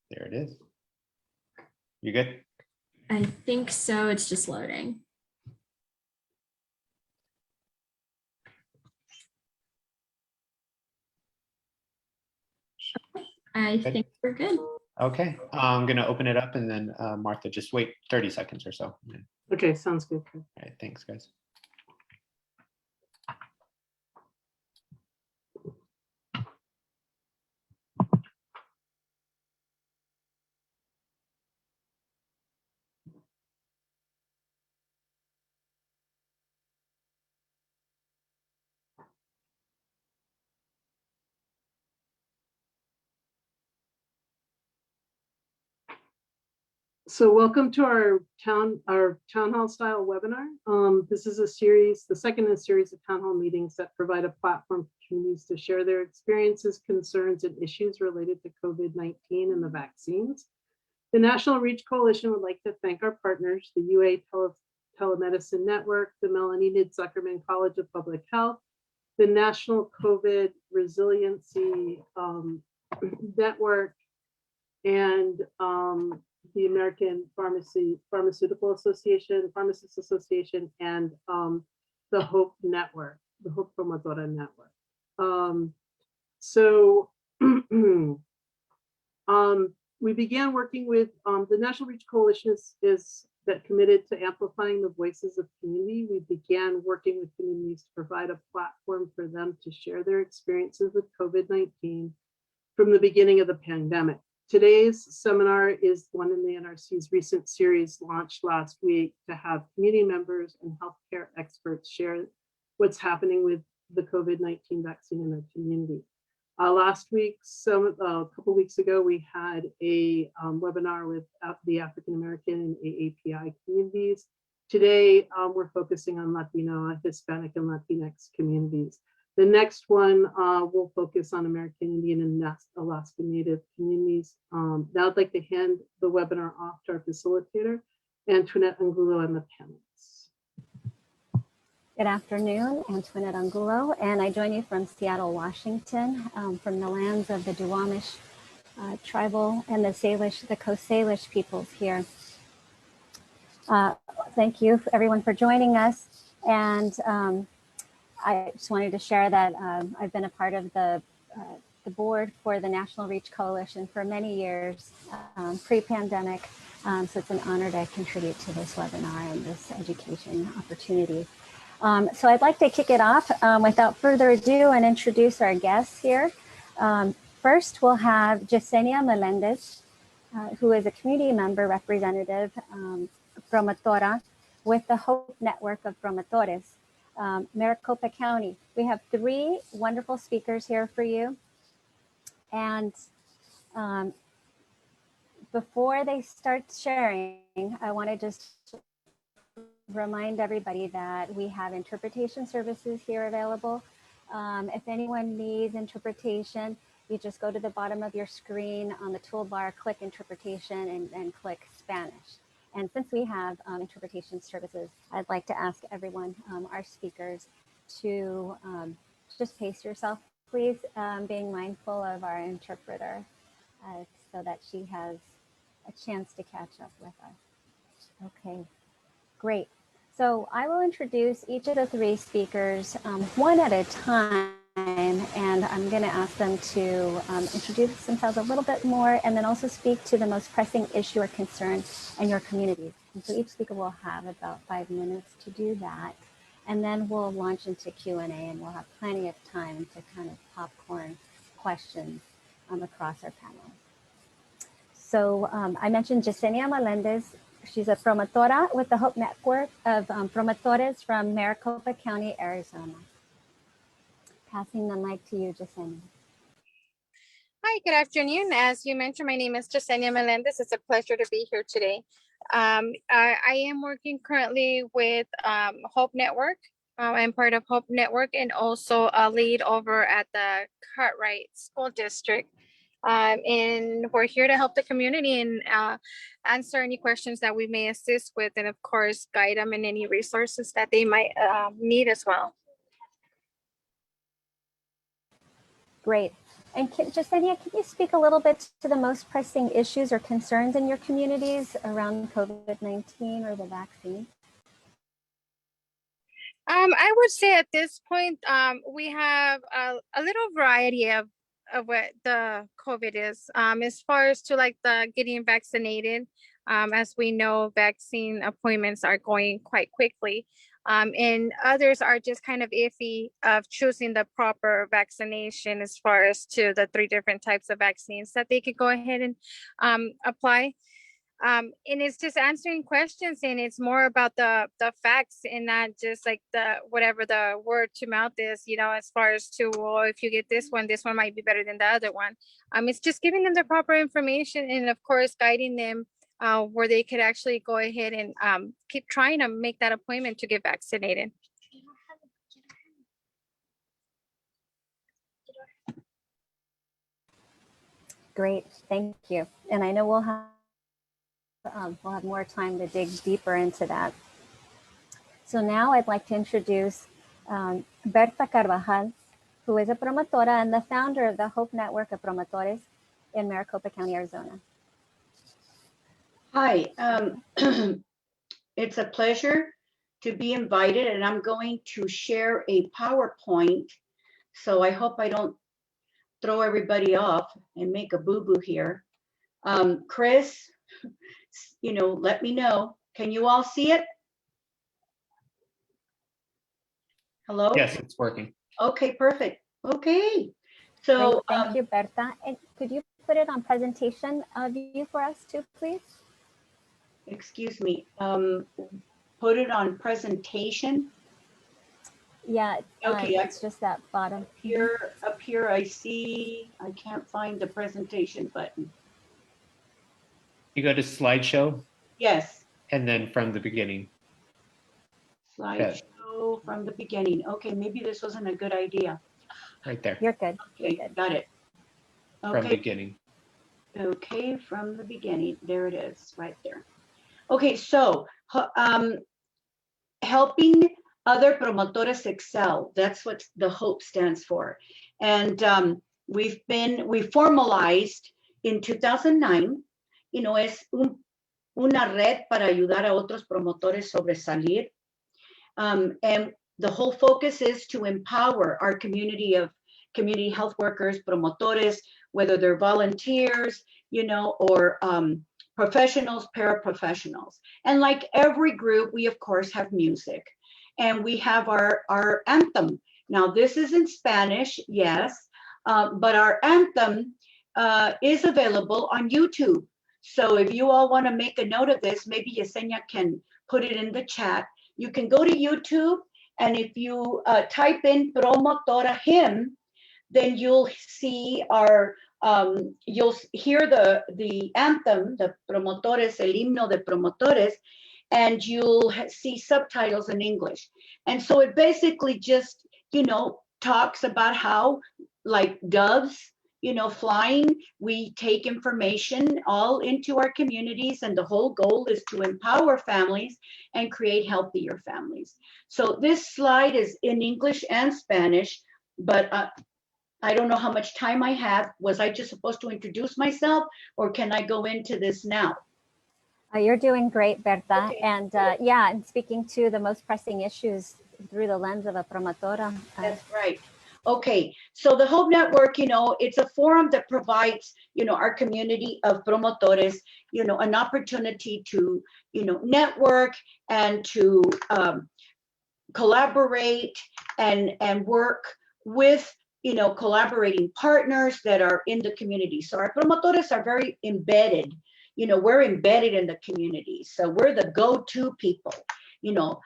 There it is. You good? I think so. It's just loading. I think we're good. Okay, I'm going to open it up and then Martha, just wait 30 seconds or so. Okay, sounds good. All right, thanks, guys. So welcome to our town hall style webinar. This is a series, the second in a series of town hall meetings that provide a platform for communities to share their experiences, concerns, and issues related to COVID-19 and the vaccines. The National Reach Coalition would like to thank our partners, the UA Telemedicine Network, the Melendez Zuckerman College of Public Health, the National COVID Resiliency Network, and the American Pharmaceutical Association, Pharmacists Association, and the HOPE Network, the HOPE Promotora Network. We began working with the National Reach Coalition is that committed to amplifying the voices of community. We began working with communities to provide a platform for them to share their experiences with COVID-19 from the beginning of the pandemic. Today's seminar is one in the NRC's recent series launched last week to have community members and healthcare experts share what's happening with the COVID-19 vaccine in their community. Last week, a couple weeks ago, we had a webinar with the African American and AAPI communities. Today, we're focusing on Latino, Hispanic, and Latinx communities. The next one will focus on American Indian and Alaska Native communities. Now I'd like to hand the webinar off to our facilitator, Antoinette Angulo, and the panelists. Good afternoon, Antoinette Angulo, and I join you from Seattle, Washington, from the lands of the Duwamish tribal and the Salish, the Coast Salish peoples here. Thank you everyone for joining us. And I just wanted to share that I've been a part of the board for the National Reach Coalition for many years, pre-pandemic. So it's an honor to contribute to this webinar and this education opportunity. So I'd like to kick it off without further ado and introduce our guests here. First, we'll have Jessenia Melendez, who is a community member representative, promotora with the HOPE Network of Promotores. Maricopa County. We have 3 wonderful speakers here for you. And before they start sharing, I want to just remind everybody that we have interpretation services here available. If anyone needs interpretation, you just go to the bottom of your screen on the toolbar, click interpretation and click Spanish. And since we have interpretation services, I'd like to ask everyone, our speakers, to just pace yourself, please, being mindful of our interpreter so that she has a chance to catch up with us. Okay, great. So I will introduce each of the 3 speakers one at a time, and I'm going to ask them to introduce themselves a little bit more and then also speak to the most pressing issue or concern in your community. And so each speaker will have about 5 minutes to do that. And then we'll launch into Q&A and we'll have plenty of time to kind of popcorn questions across our panel. So I mentioned Jessenia Melendez. She's a promotora with the HOPE Network of Promotores from Maricopa County, Arizona. Passing the mic to you, Jessenia. Hi, good afternoon. As you mentioned, my name is Jessenia Melendez. It's a pleasure to be here today. I am working currently with HOPE Network. I'm part of HOPE Network and also a lead over at the Cartwright School District. And we're here to help the community and answer any questions that we may assist with, and of course, guide them in any resources that they might need as well. Great. And Jessenia, can you speak a little bit to the most pressing issues or concerns in your communities around COVID-19 or the vaccine? I would say at this point, we have a little variety of what the COVID is. As far as to like the getting vaccinated, as we know, vaccine appointments are going quite quickly. And others are just kind of iffy of choosing the proper vaccination as far as to the 3 different types of vaccines that they could go ahead and apply. And it's just answering questions, and it's more about the facts and not just like the whatever the word to mouth is, you know, as far as to, well, if you get this one might be better than the other one. It's just giving them the proper information, and of course guiding them where they could actually go ahead and keep trying to make that appointment to get vaccinated. Great, thank you. And I know we'll have more time to dig deeper into that. So now I'd like to introduce Berta Carbajal, who is a promotora and the founder of the HOPE Network of Promotores in Maricopa County, Arizona. Hi, it's a pleasure to be invited, and I'm going to share a PowerPoint. So I hope I don't throw everybody off and make a boo-boo here. Chris, you know, let me know. Can you all see it? Hello? Yes, it's working. Okay, perfect. Okay. So great, thank you, Berta. And could you put it on presentation view for us too, please? excuse me, put it on presentation. Yeah, Okay, it's just that bottom. Up here, I see, I can't find the presentation button. You go to slideshow Yes, and then from the beginning. slideshow from the beginning. Okay, maybe this wasn't a good idea. Right there. You're good. Okay, You're good. got it. From Okay, beginning. okay, from the beginning. There it is, right there. Okay, so helping other promotores excel. That's what the HOPE stands for. And we formalized in 2009, you know, es una red para ayudar a otros promotores sobresalir. And the whole focus is to empower our community of community health workers, promotores, whether they're volunteers, you know, or professionals, paraprofessionals. And like every group, we of course have music. And we have our anthem. Now this is in Spanish, yes, but our anthem is available on YouTube. So if you all want to make a note of this, maybe Jessenia can put it in the chat. You can go to YouTube, and if you type in Promotora Hymn, then you'll see our, you'll hear the anthem, the Promotores, el himno de Promotores, and you'll see subtitles in English. And so it basically just, you know, talks about how, like doves, you know, flying, we take information all into our communities, and the whole goal is to empower families and create healthier families. So this slide is in English and Spanish, but I don't know how much time I have. Was I just supposed to introduce myself, or can I go into this now? You're doing great, Berta. Okay. And yeah, and speaking to the most pressing issues through the lens of a promotora. That's right. Okay, so the HOPE Network, you know, it's a forum that provides, you know, our community of promotores, you know, an opportunity to, you know, network and to collaborate and work with, you know, collaborating partners that are in the community. So our promotores are very embedded. You know, we're embedded in the community. So we're the go-to people, you know.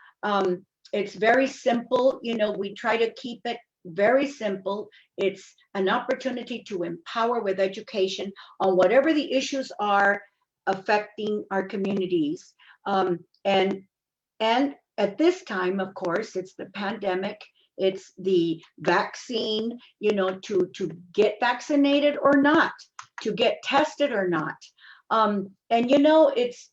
It's very simple. You know, we try to keep it very simple. It's an opportunity to empower with education on whatever the issues are affecting our communities. And at this time, of course, it's the pandemic. It's the vaccine, you know, to get vaccinated or not, to get tested or not. And you know, it's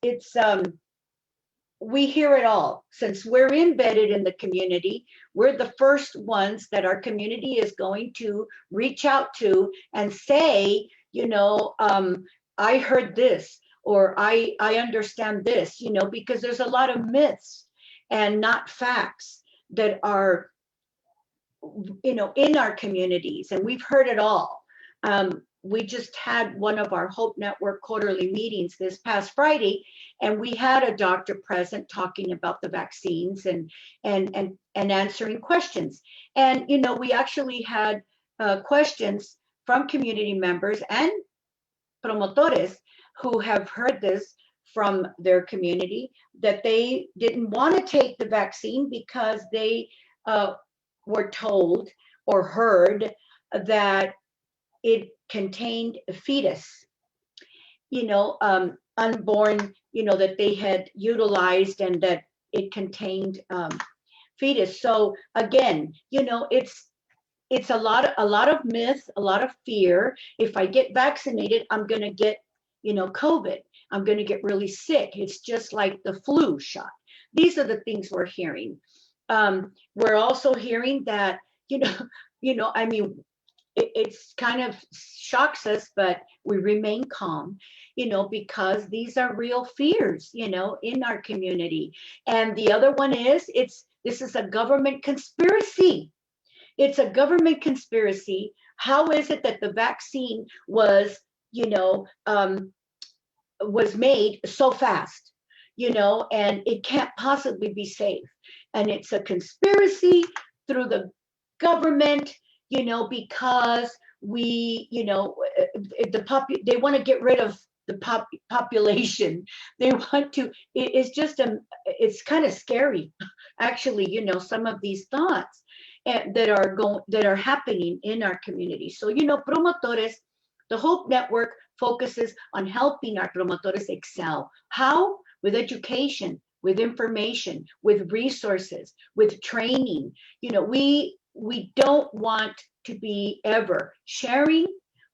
we hear it all. Since we're embedded in the community, we're the first ones that our community is going to reach out to and say, I heard this, or I understand this, because there's a lot of myths and not facts that are, in our communities, and we've heard it all. We just had one of our HOPE Network quarterly meetings this past Friday, and we had a doctor present talking about the vaccines and answering questions. And we actually had questions from community members and promotores who have heard this from their community, that they didn't want to take the vaccine because they were told or heard that it contained a fetus, unborn, that they had utilized, and that it contained fetus. So again, it's a lot of myth, a lot of fear. If I get vaccinated, I'm going to get, COVID. I'm going to get really sick. It's just like the flu shot. These are the things we're hearing. We're also hearing that, it's kind of shocks us, but we remain calm, because these are real fears, in our community. And the other one is, this is a government conspiracy. It's a government conspiracy. How is it that the vaccine was made so fast, and it can't possibly be safe? And it's a conspiracy through the government, because they want to get rid of the population. They want to, it's kind of scary, actually, some of these thoughts that are happening in our community. So, promotores, the HOPE Network focuses on helping our promotores excel. How? With education, with information, with resources, with training. We don't want to be ever sharing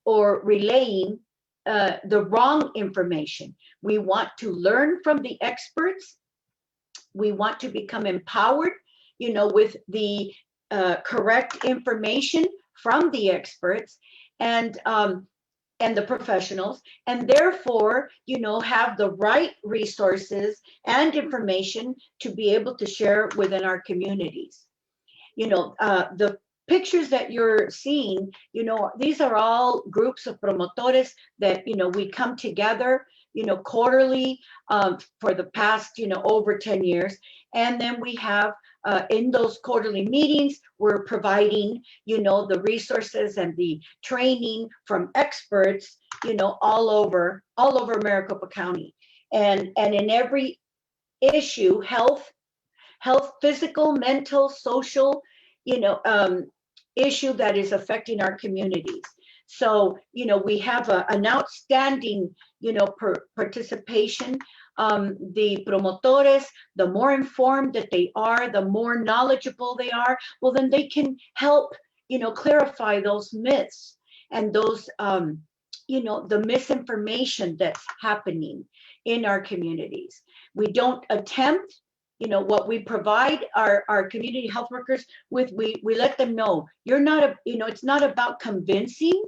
or relaying the wrong information. We want to learn from the experts. We want to become empowered, with the correct information from the experts and the professionals, and therefore, have the right resources and information to be able to share within our communities. The pictures that you're seeing, these are all groups of promotores that, we come together, quarterly for the past, over 10 years. And then we have in those quarterly meetings, we're providing, the resources and the training from experts, all over Maricopa County. And in every issue, health, physical, mental, social, issue that is affecting our communities. So, we have an outstanding, participation. The promotores, the more informed that they are, the more knowledgeable they are, well, then they can help, clarify those myths and those, the misinformation that's happening in our communities. We don't attempt, what we provide our community health workers with, we let them know, you're not it's not about convincing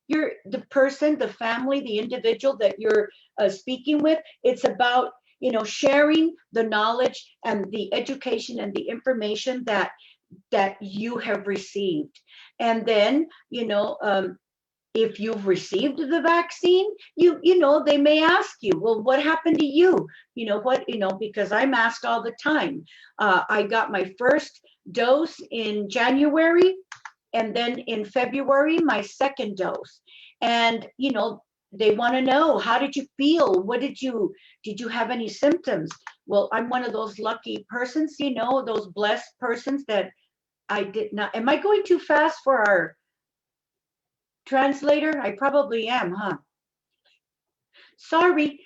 the person, the family, the individual that you're speaking with. It's about, sharing the knowledge and the education and the information that you have received. And then, if you've received the vaccine, they may ask you, well, what happened to you? Because I'm asked all the time. I got my first dose in January, and then in February, my second dose. And, they want to know, how did you feel? Did you have any symptoms? Well, I'm one of those lucky persons, those blessed persons that I did not. Am I going too fast for our translator? I probably am, huh? Sorry.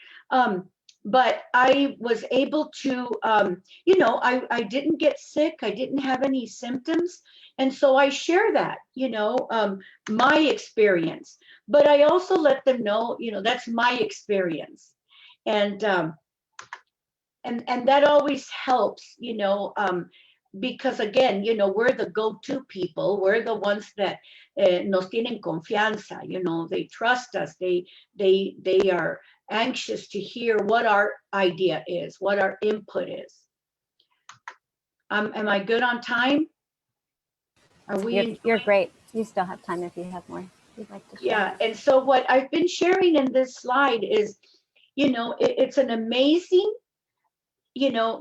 But I was able to, I didn't get sick. I didn't have any symptoms. And so I share that, my experience. But I also let them know, that's my experience. And and that always helps, because again, we're the go-to people. We're the ones that nos tienen confianza, they trust us. They are anxious to hear what our idea is, what our input is. Am I good on time? Are we? You're great. You still have time if you have more you'd like to share. Yeah, and so what I've been sharing in this slide is, it's an amazing,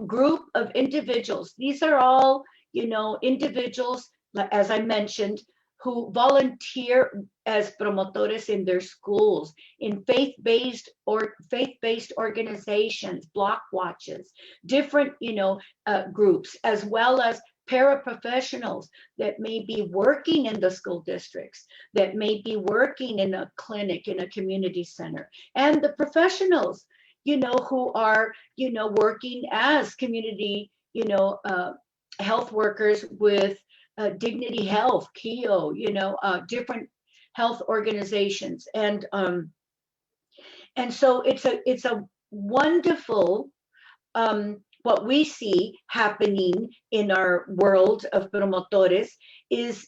group of individuals. These are all, individuals, as I mentioned, who volunteer as promotores in their schools, in faith-based organizations, block watches, different, groups, as well as paraprofessionals that may be working in the school districts, that may be working in a clinic, in a community center, and the professionals, who are, working as community, health workers with Dignity Health, KEO, different health organizations. And so it's a wonderful, what we see happening in our world of promotores is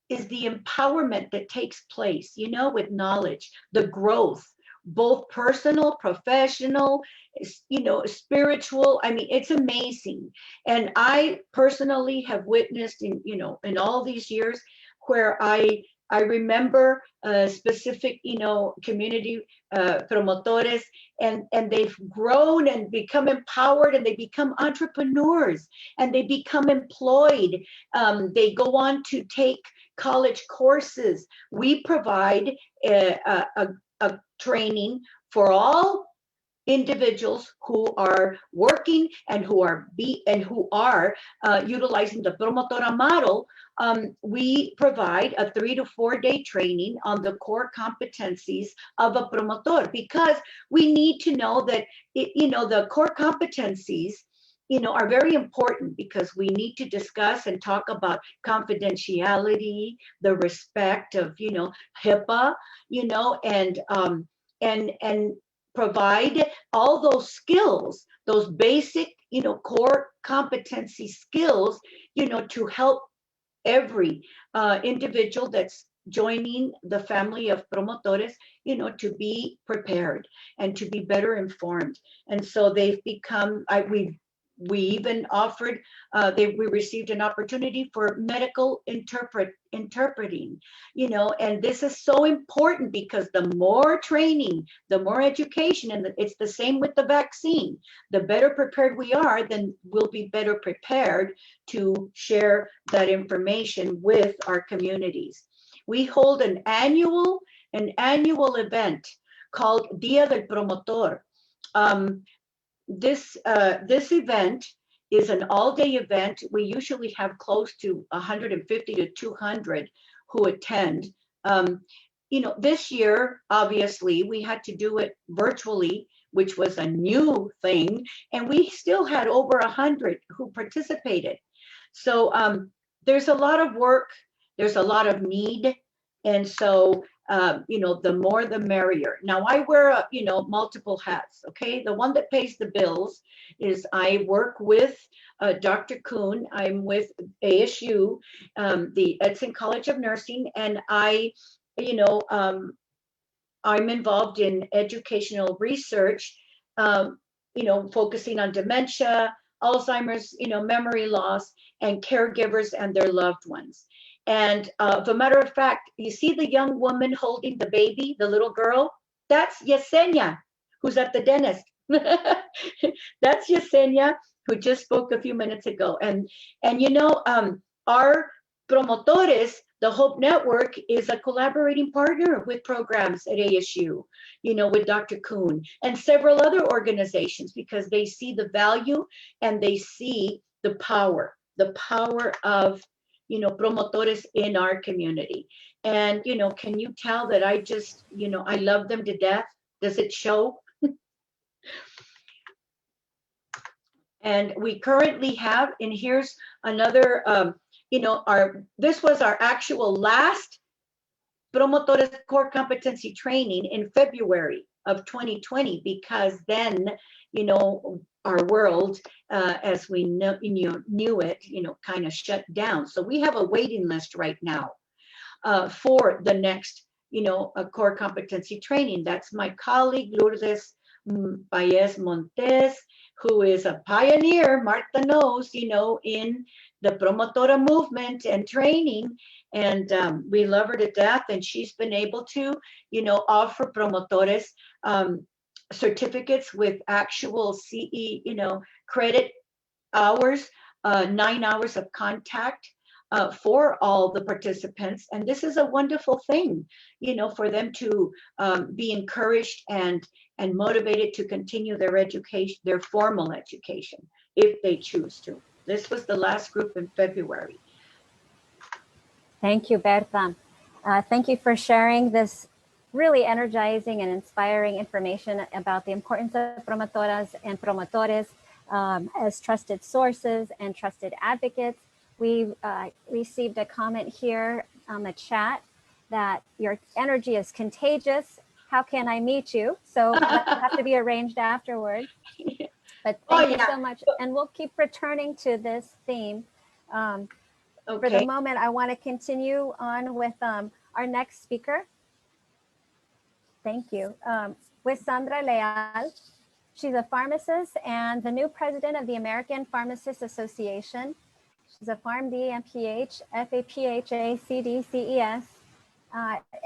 the empowerment that takes place, with knowledge, the growth, both personal, professional, spiritual. I mean, it's amazing. And I personally have witnessed in all these years where I remember specific, community promotores, and they've grown and become empowered, and they become entrepreneurs, and they become employed. They go on to take college courses. We provide a training for all individuals who are working and who are utilizing the promotora model. We provide a 3 to 4 day training on the core competencies of a promotor, because we need to know that the core competencies are very important, because we need to discuss and talk about confidentiality, the respect of HIPAA, and provide all those skills, those basic, core competency skills, to help every individual that's joining the family of promotores, to be prepared and to be better informed. And so they've become, we even offered, we received an opportunity for medical interpreting, and this is so important, because the more training, the more education, and it's the same with the vaccine. The better prepared we are, then we'll be better prepared to share that information with our communities. We hold an annual event called Dia del Promotor. This event is an all-day event. We usually have close to 150 to 200 who attend. This year, obviously, we had to do it virtually, which was a new thing, and we still had over 100 who participated. So there's a lot of work, there's a lot of need, and so the more the merrier. Now I wear multiple hats. Okay, the one that pays the bills is I work with Dr. Kuhn. I'm with ASU, the Edson College of Nursing, and I'm involved in educational research, focusing on dementia, Alzheimer's, memory loss, and caregivers and their loved ones. And as a matter of fact, you see the young woman holding the baby, the little girl? That's Jessenia, who's at the dentist. That's Jessenia, who just spoke a few minutes ago. And our promotores, the HOPE Network, is a collaborating partner with programs at ASU, with Dr. Kuhn and several other organizations, because they see the value and they see the power of promotores in our community. And, can you tell that I just, I love them to death? Does it show? And we currently have, and here's another, this was our actual last promotores core competency training in February. of 2020, because then, you know, our world, as we know, knew it, you know, kind of shut down. So we have a waiting list right now for the next, you know, core competency training. That's my colleague, Lourdes Paez Montes, who is a pioneer, Marta knows, you know, in the promotora movement and training. And we love her to death. And she's been able to, you know, offer promotores certificates with actual CE, you know, credit hours, 9 hours of contact for all the participants. And this is a wonderful thing, you know, for them to be encouraged and motivated to continue their education, their formal education, if they choose to. This was the last group in February. Thank you, Berta. Thank you for sharing this really energizing and inspiring information about the importance of promotoras and promotores as trusted sources and trusted advocates. We received a comment here on the chat that your energy is contagious. How can I meet you? So that'll have to be arranged afterward. But thank you so much. And we'll keep returning to this theme. For the moment, I want to continue on with our next speaker. Thank you. With Sandra Leal. She's a pharmacist and the new president of the American Pharmacists Association. She's a PharmD, MPH, FAPHA, CD, CES,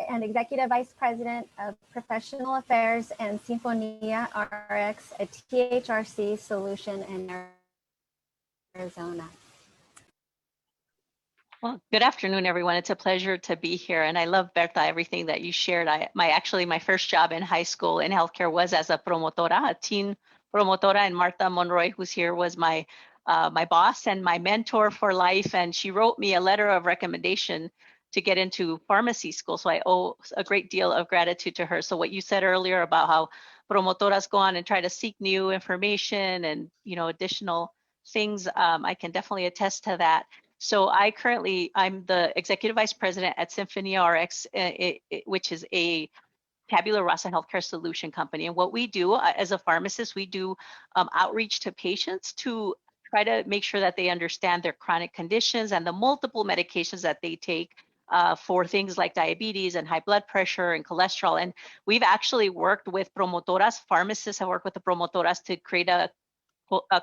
and executive vice president of professional affairs and SinfoniaRx, a THRC solution in Arizona. Well, good afternoon, everyone. It's a pleasure to be here. And I love, Berta, everything that you shared. My first job in high school in healthcare was as a promotora, a teen promotora, and Marta Monroy, who's here, was my boss and my mentor for life. And she wrote me a letter of recommendation to get into pharmacy school. So I owe a great deal of gratitude to her. So what you said earlier about how promotoras go on and try to seek new information and, you know, additional things, I can definitely attest to that. So I'm the executive vice president at SinfoniaRx, which is a tabula rasa healthcare solution company. And what we do as a pharmacist, we do outreach to patients to try to make sure that they understand their chronic conditions and the multiple medications that they take for things like diabetes and high blood pressure and cholesterol. And we've actually worked with promotoras, pharmacists have worked with the promotoras to create a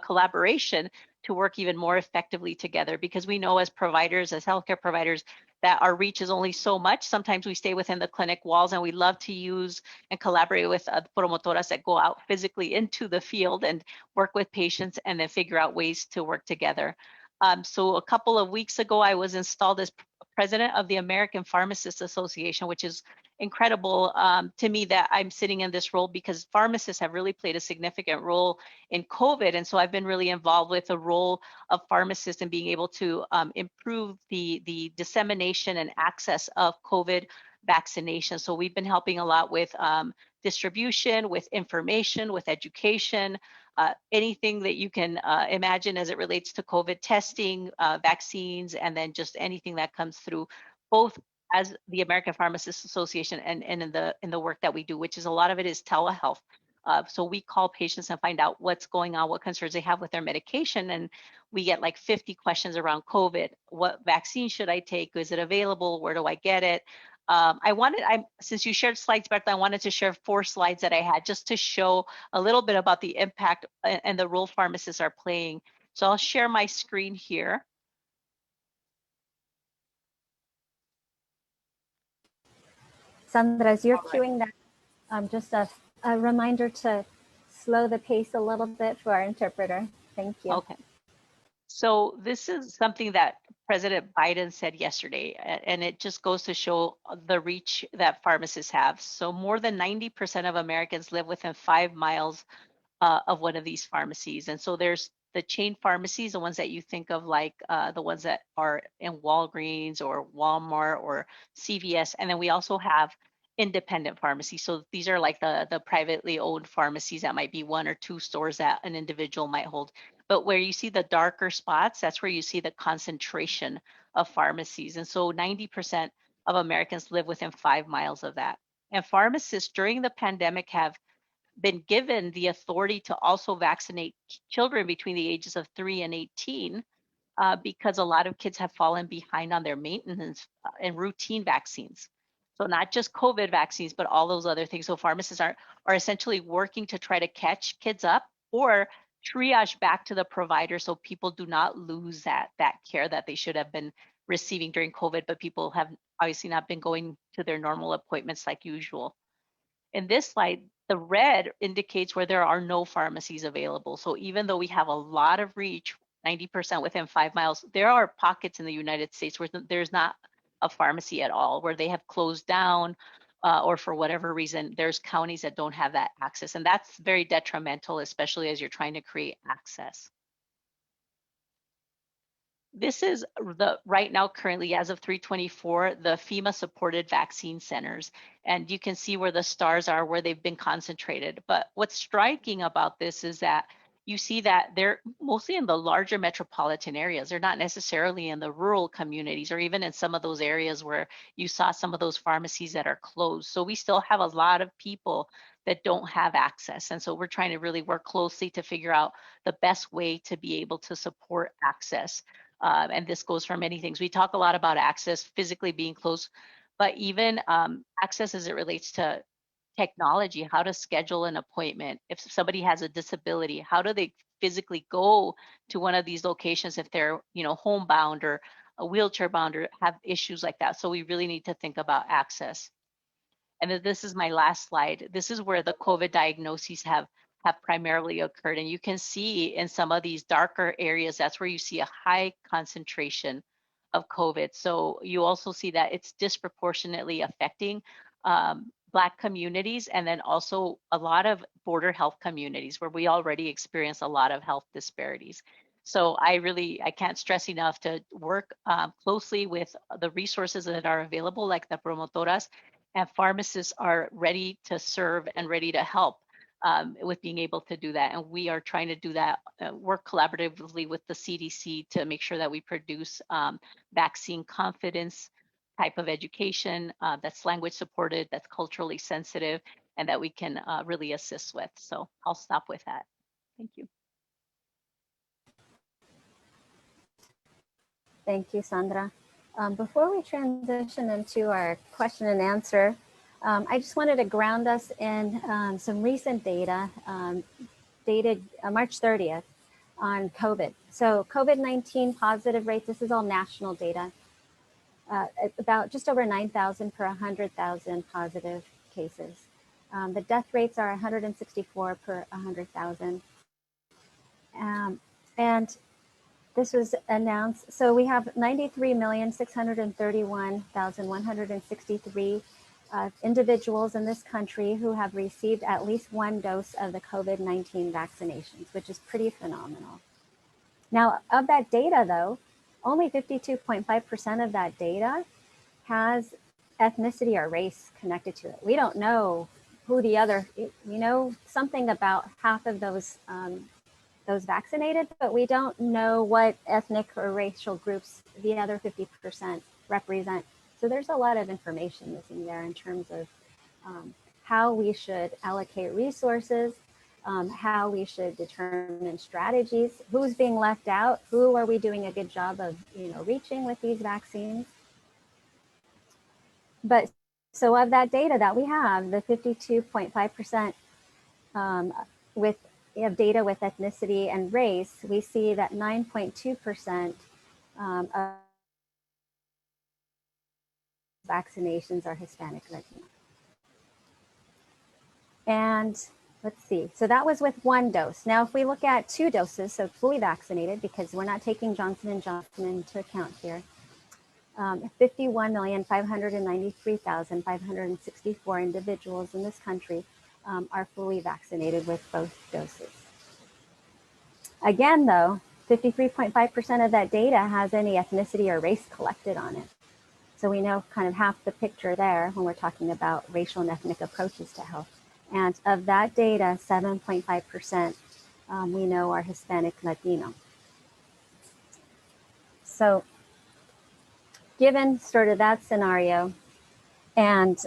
collaboration to work even more effectively together, because we know as providers, as healthcare providers, that our reach is only so much. Sometimes we stay within the clinic walls, and we love to use and collaborate with promotoras that go out physically into the field and work with patients and then figure out ways to work together. So a couple of weeks ago, I was installed as president of the American Pharmacists Association, which is incredible to me that I'm sitting in this role, because pharmacists have really played a significant role in COVID. And so I've been really involved with the role of pharmacists and being able to improve the dissemination and access of COVID vaccination. So we've been helping a lot with distribution, with information, with education, anything that you can imagine as it relates to COVID testing, vaccines, and then just anything that comes through, both as the American Pharmacists Association and in the work that we do, which is a lot of it is telehealth. So we call patients and find out what's going on, what concerns they have with their medication. And we get like 50 questions around COVID. What vaccine should I take? Is it available? Where do I get it? Since you shared slides, Berta, I wanted to share 4 slides that I had just to show a little bit about the impact and the role pharmacists are playing. So I'll share my screen here. Sandra, as you're queuing that, just a reminder to slow the pace a little bit for our interpreter. Thank you. Okay. So this is something that President Biden said yesterday, and it just goes to show the reach that pharmacists have. So more than 90% of Americans live within 5 miles of one of these pharmacies. And so there's the chain pharmacies, the ones that you think of, like the ones that are in Walgreens or Walmart or CVS. And then we also have independent pharmacies. So these are like the privately owned pharmacies that might be 1 or 2 stores that an individual might hold. But where you see the darker spots, that's where you see the concentration of pharmacies. And so 90% of Americans live within 5 miles of that. And pharmacists during the pandemic have been given the authority to also vaccinate children between the ages of 3 and 18 because a lot of kids have fallen behind on their maintenance and routine vaccines. So not just COVID vaccines, but all those other things. So pharmacists are essentially working to try to catch kids up or triage back to the provider so people do not lose that care that they should have been receiving during COVID, but people have obviously not been going to their normal appointments like usual. In this slide, the red indicates where there are no pharmacies available. So even though we have a lot of reach, 90% within 5 miles, there are pockets in the United States where there's not a pharmacy at all, where they have closed down or for whatever reason, there's counties that don't have that access. And that's very detrimental, especially as you're trying to create access. This is right now, currently, as of 3/24, the FEMA supported vaccine centers. And you can see where the stars are, where they've been concentrated. But what's striking about this is that you see that they're mostly in the larger metropolitan areas. They're not necessarily in the rural communities or even in some of those areas where you saw some of those pharmacies that are closed. So we still have a lot of people that don't have access. And so we're trying to really work closely to figure out the best way to be able to support access. And this goes for many things. We talk a lot about access physically being close, but even access as it relates to technology, how to schedule an appointment. If somebody has a disability, how do they physically go to one of these locations if they're, homebound or a wheelchair bound or have issues like that? So we really need to think about access. And then this is my last slide. This is where the COVID diagnoses have primarily occurred. And you can see in some of these darker areas, that's where you see a high concentration of COVID. So you also see that it's disproportionately affecting Black communities, and then also a lot of border health communities where we already experience a lot of health disparities. So I can't stress enough to work closely with the resources that are available, like the promotoras, and pharmacists are ready to serve and ready to help with being able to do that. And we are trying to do that, work collaboratively with the CDC to make sure that we produce vaccine confidence type of education that's language supported, that's culturally sensitive, and that we can really assist with. So I'll stop with that. Thank you. Thank you, Sandra. Before we transition into our question and answer, I just wanted to ground us in some recent data dated March 30th on COVID. So COVID-19 positive rates, this is all national data, about just over 9,000 per 100,000 positive cases. The death rates are 164 per 100,000. And this was announced. So we have 93,631,163 individuals in this country who have received at least one dose of the COVID-19 vaccinations, which is pretty phenomenal. Now, of that data, though, only 52.5% of that data has ethnicity or race connected to it. We don't know who the other, we know something about half of those vaccinated, but we don't know what ethnic or racial groups the other 50% represent. So there's a lot of information missing there in terms of how we should allocate resources, how we should determine strategies, who's being left out, who are we doing a good job of reaching with these vaccines. But so of that data that we have, the 52.5% of data with ethnicity and race, we see that 9.2% of vaccinations are Hispanic Latino. And let's see, so that was with one dose. Now, if we look at 2 doses, so fully vaccinated, because we're not taking Johnson & Johnson into account here, 51,593,564 individuals in this country are fully vaccinated with both doses. Again, though, 53.5% of that data has any ethnicity or race collected on it. So we know kind of half the picture there when we're talking about racial and ethnic approaches to health. And of that data, 7.5% we know are Hispanic Latino. So given sort of that scenario, And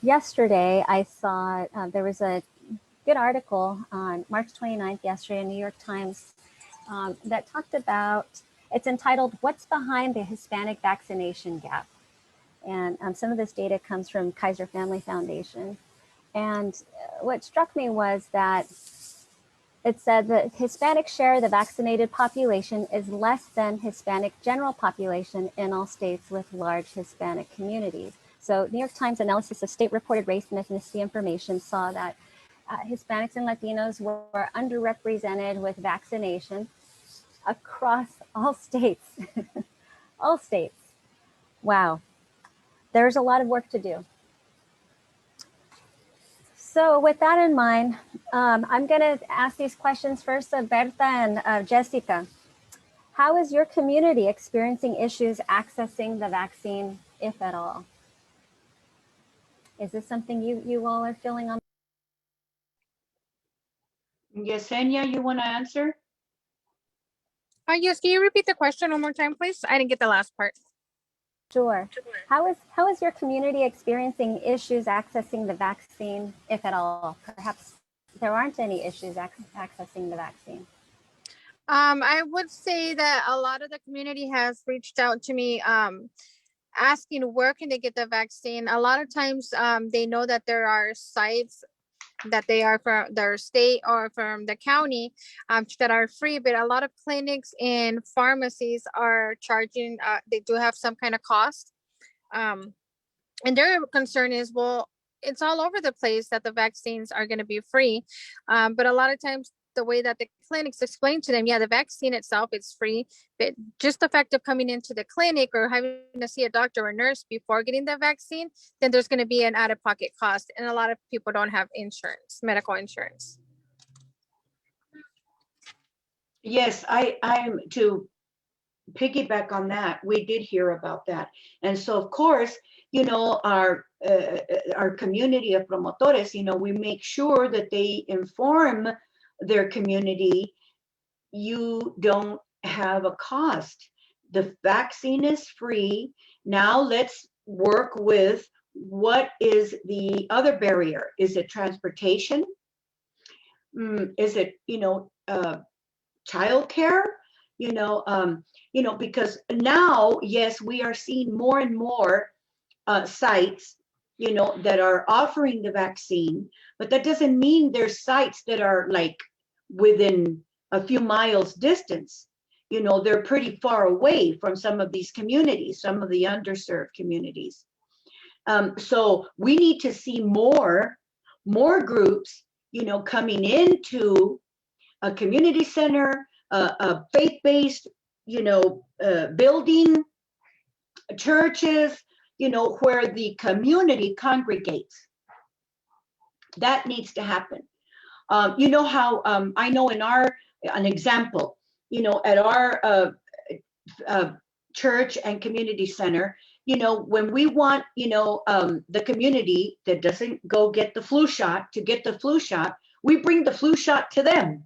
yesterday I saw there was a good article on March 29th yesterday in New York Times that talked about, it's entitled, "What's Behind the Hispanic Vaccination Gap?" And some of this data comes from Kaiser Family Foundation. And what struck me was that it said that Hispanic share of the vaccinated population is less than Hispanic general population in all states with large Hispanic communities. So New York Times analysis of state reported race and ethnicity information saw that Hispanics and Latinos were underrepresented with vaccination across all states. All states. Wow. There's a lot of work to do. So with that in mind, I'm going to ask these questions first of Berta and Jessica. How is your community experiencing issues accessing the vaccine, if at all? Is this something you all are feeling on? Yesenia, you want to answer? Yes, can you repeat the question one more time, please? I didn't get the last part. Sure. How is your community experiencing issues accessing the vaccine, if at all? Perhaps there aren't any issues accessing the vaccine. I would say that a lot of the community has reached out to me asking where can they get the vaccine. A lot of times they know that there are sites that they are from their state or from the county that are free, but a lot of clinics and pharmacies are charging, they do have some kind of cost. And their concern is, well, it's all over the place that the vaccines are going to be free. But a lot of times the way that the clinics explain to them, yeah, the vaccine itself is free, but just the fact of coming into the clinic or having to see a doctor or nurse before getting the vaccine, then there's going to be an out-of-pocket cost. And a lot of people don't have insurance, medical insurance. Yes, I'm to piggyback on that. We did hear about that. And so of course, you know, our community of promotores, you know, we make sure that they inform their community, you don't have a cost. The vaccine is free. Now let's work with what is the other barrier. Is it transportation? Is it, you know, childcare? You know, because now, yes, we are seeing more and more sites, you know, that are offering the vaccine, but that doesn't mean there's sites that are like within a few miles distance. You know, they're pretty far away from some of these communities, some of the underserved communities. So we need to see more groups, you know, coming into a community center, a faith-based, you know, building, churches, you know, where the community congregates. That needs to happen. You know how I know in an example, you know, at our church and community center, you know, when we want, you know, the community that doesn't go get the flu shot to get the flu shot, we bring the flu shot to them.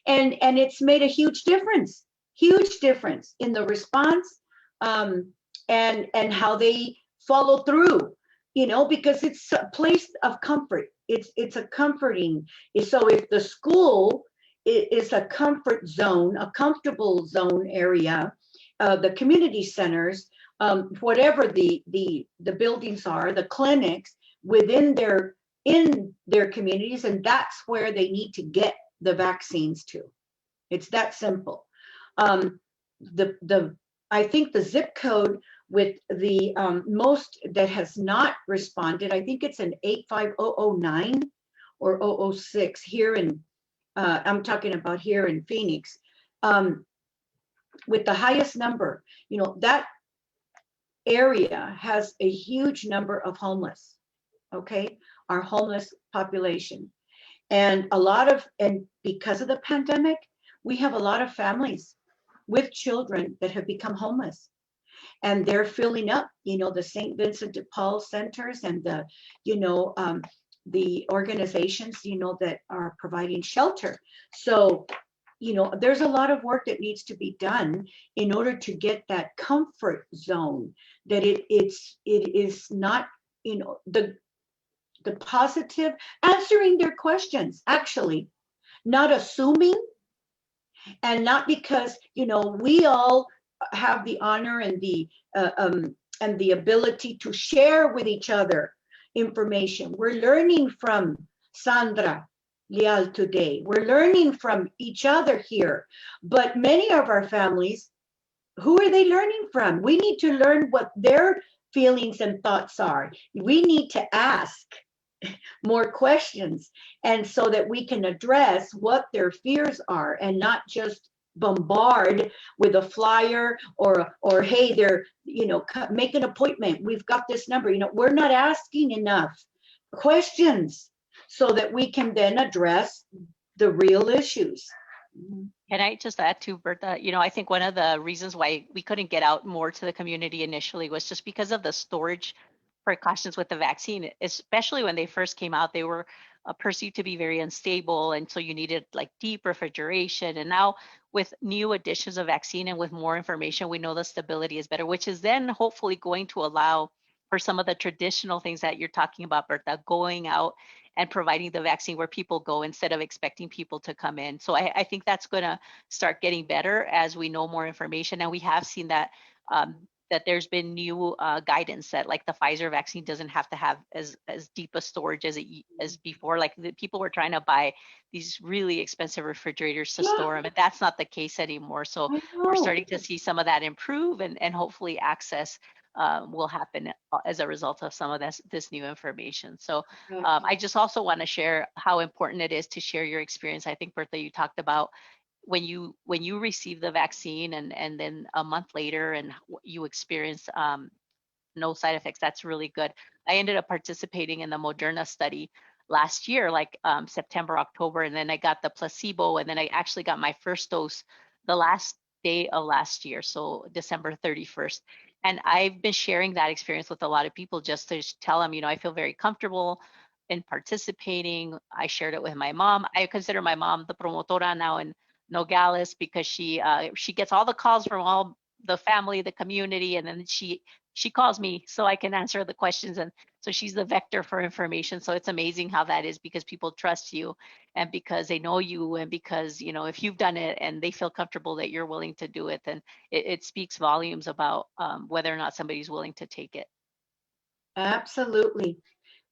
and it's made a huge difference in the response and how they follow through, you know, because it's a place of comfort. It's a comforting. So if the school is a comfort zone, a comfortable zone area, the community centers, whatever the buildings are, the clinics within in their communities, and that's where they need to get the vaccines to. It's that simple. I think the zip code with the most that has not responded, I think it's an 85009 or 006 here in, I'm talking about here in Phoenix, with the highest number. You know, that area has a huge number of homeless, okay? Our homeless population. And because of the pandemic, we have a lot of families with children that have become homeless, and they're filling up, you know, the St. Vincent de Paul centers and the, you know, the organizations, you know, that are providing shelter. So, you know, there's a lot of work that needs to be done in order to get that comfort zone, that it is not the positive, answering their questions, actually, not assuming, and not because, we all have the honor and the ability to share with each other information. We're learning from Sandra Leal today. We're learning from each other here. But many of our families, who are they learning from? We need to learn what their feelings and thoughts are. We need to ask more questions, and so that we can address what their fears are, and not just bombard with a flyer or hey, they're make an appointment, we've got this number. We're not asking enough questions so that we can then address the real issues. Can I just add to Berta? I think one of the reasons why we couldn't get out more to the community initially was just because of the storage precautions with the vaccine, especially when they first came out. They were perceived to be very unstable, and so you needed like deep refrigeration. And now with new additions of vaccine and with more information, we know the stability is better, which is then hopefully going to allow for some of the traditional things that you're talking about, Berta, going out and providing the vaccine where people go instead of expecting people to come in. So I think that's going to start getting better as we know more information. And we have seen that that there's been new guidance that like the Pfizer vaccine doesn't have to have as deep a storage as before. Like people were trying to buy these really expensive refrigerators to store them, but that's not the case anymore. So we're starting to see some of that improve, and hopefully access will happen as a result of some of this new information. So I just also want to share how important it is to share your experience. I think, Berta, you talked about when you receive the vaccine and then a month later and you experience no side effects. That's really good. I ended up participating in the Moderna study last year, like September, October, and then I got the placebo, and then I actually got my first dose the last day of last year, so December 31st. And I've been sharing that experience with a lot of people just to tell them, I feel very comfortable in participating. I shared it with my mom. I consider my mom the promotora now in Nogales because she gets all the calls from all the family, the community, and then she calls me so I can answer the questions. And so she's the vector for information. So it's amazing how that is, because people trust you and because they know you, and because, if you've done it and they feel comfortable that you're willing to do it, then it speaks volumes about whether or not somebody's willing to take it. Absolutely.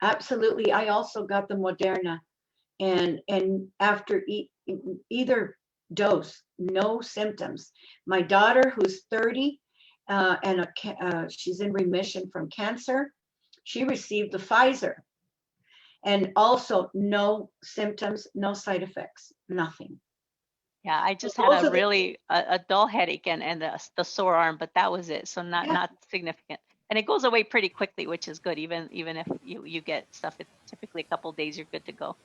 Absolutely. I also got the Moderna, and after either dose, no symptoms. My daughter, who's 30, and she's in remission from cancer, she received the Pfizer, and also no symptoms, no side effects, nothing. Yeah, I just had a really a dull headache and the sore arm, but that was it. So not significant. And it goes away pretty quickly, which is good. Even if you get stuff, it's typically a couple of days, you're good to go.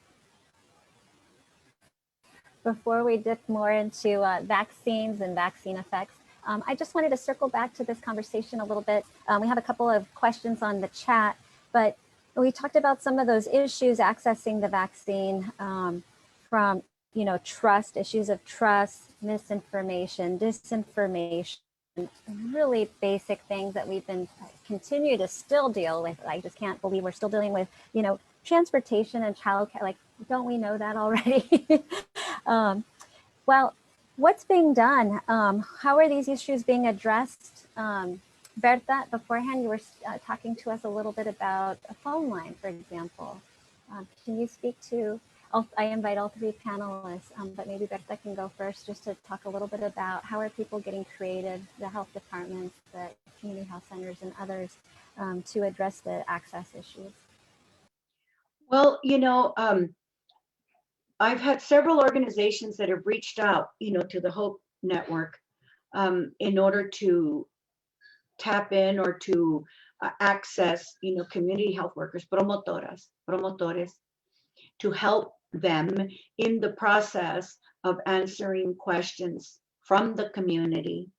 Before we dip more into vaccines and vaccine effects, I just wanted to circle back to this conversation a little bit. We have a couple of questions on the chat, but we talked about some of those issues accessing the vaccine from, trust, issues of trust, misinformation, disinformation, really basic things that we've been continue to still deal with. I just can't believe we're still dealing with, transportation and childcare. Like, don't we know that already? Well, what's being done? How are these issues being addressed? Berta, beforehand, you were talking to us a little bit about a phone line, for example. Can you speak to, I invite all three panelists, but maybe Berta can go first just to talk a little bit about how are people getting creative, the health departments, the community health centers and others to address the access issues. Well, I've had several organizations that have reached out, to the HOPE Network in order to tap in or to access, community health workers, promotores, to help them in the process of answering questions from the community.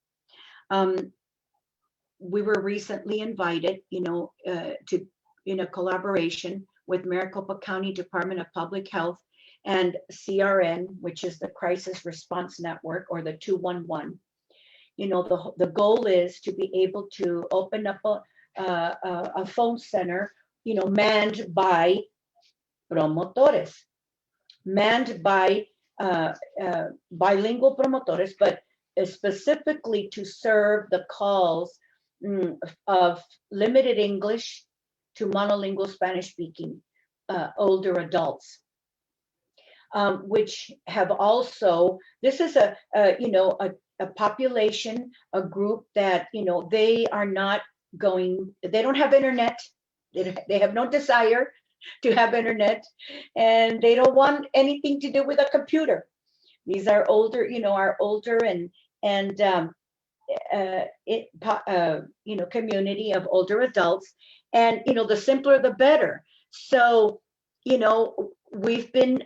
We were recently invited, to in a collaboration with Maricopa County Department of Public Health and CRN, which is the Crisis Response Network, or the 211. The goal is to be able to open up a phone center manned by promotores, manned by bilingual promotores, but specifically to serve the calls of limited English to monolingual Spanish-speaking older adults, which have also, this is a population, a group that, they are not going, they don't have internet, they have no desire to have internet, and they don't want anything to do with a computer. These are older, our older and community of older adults, and the simpler the better. So we've been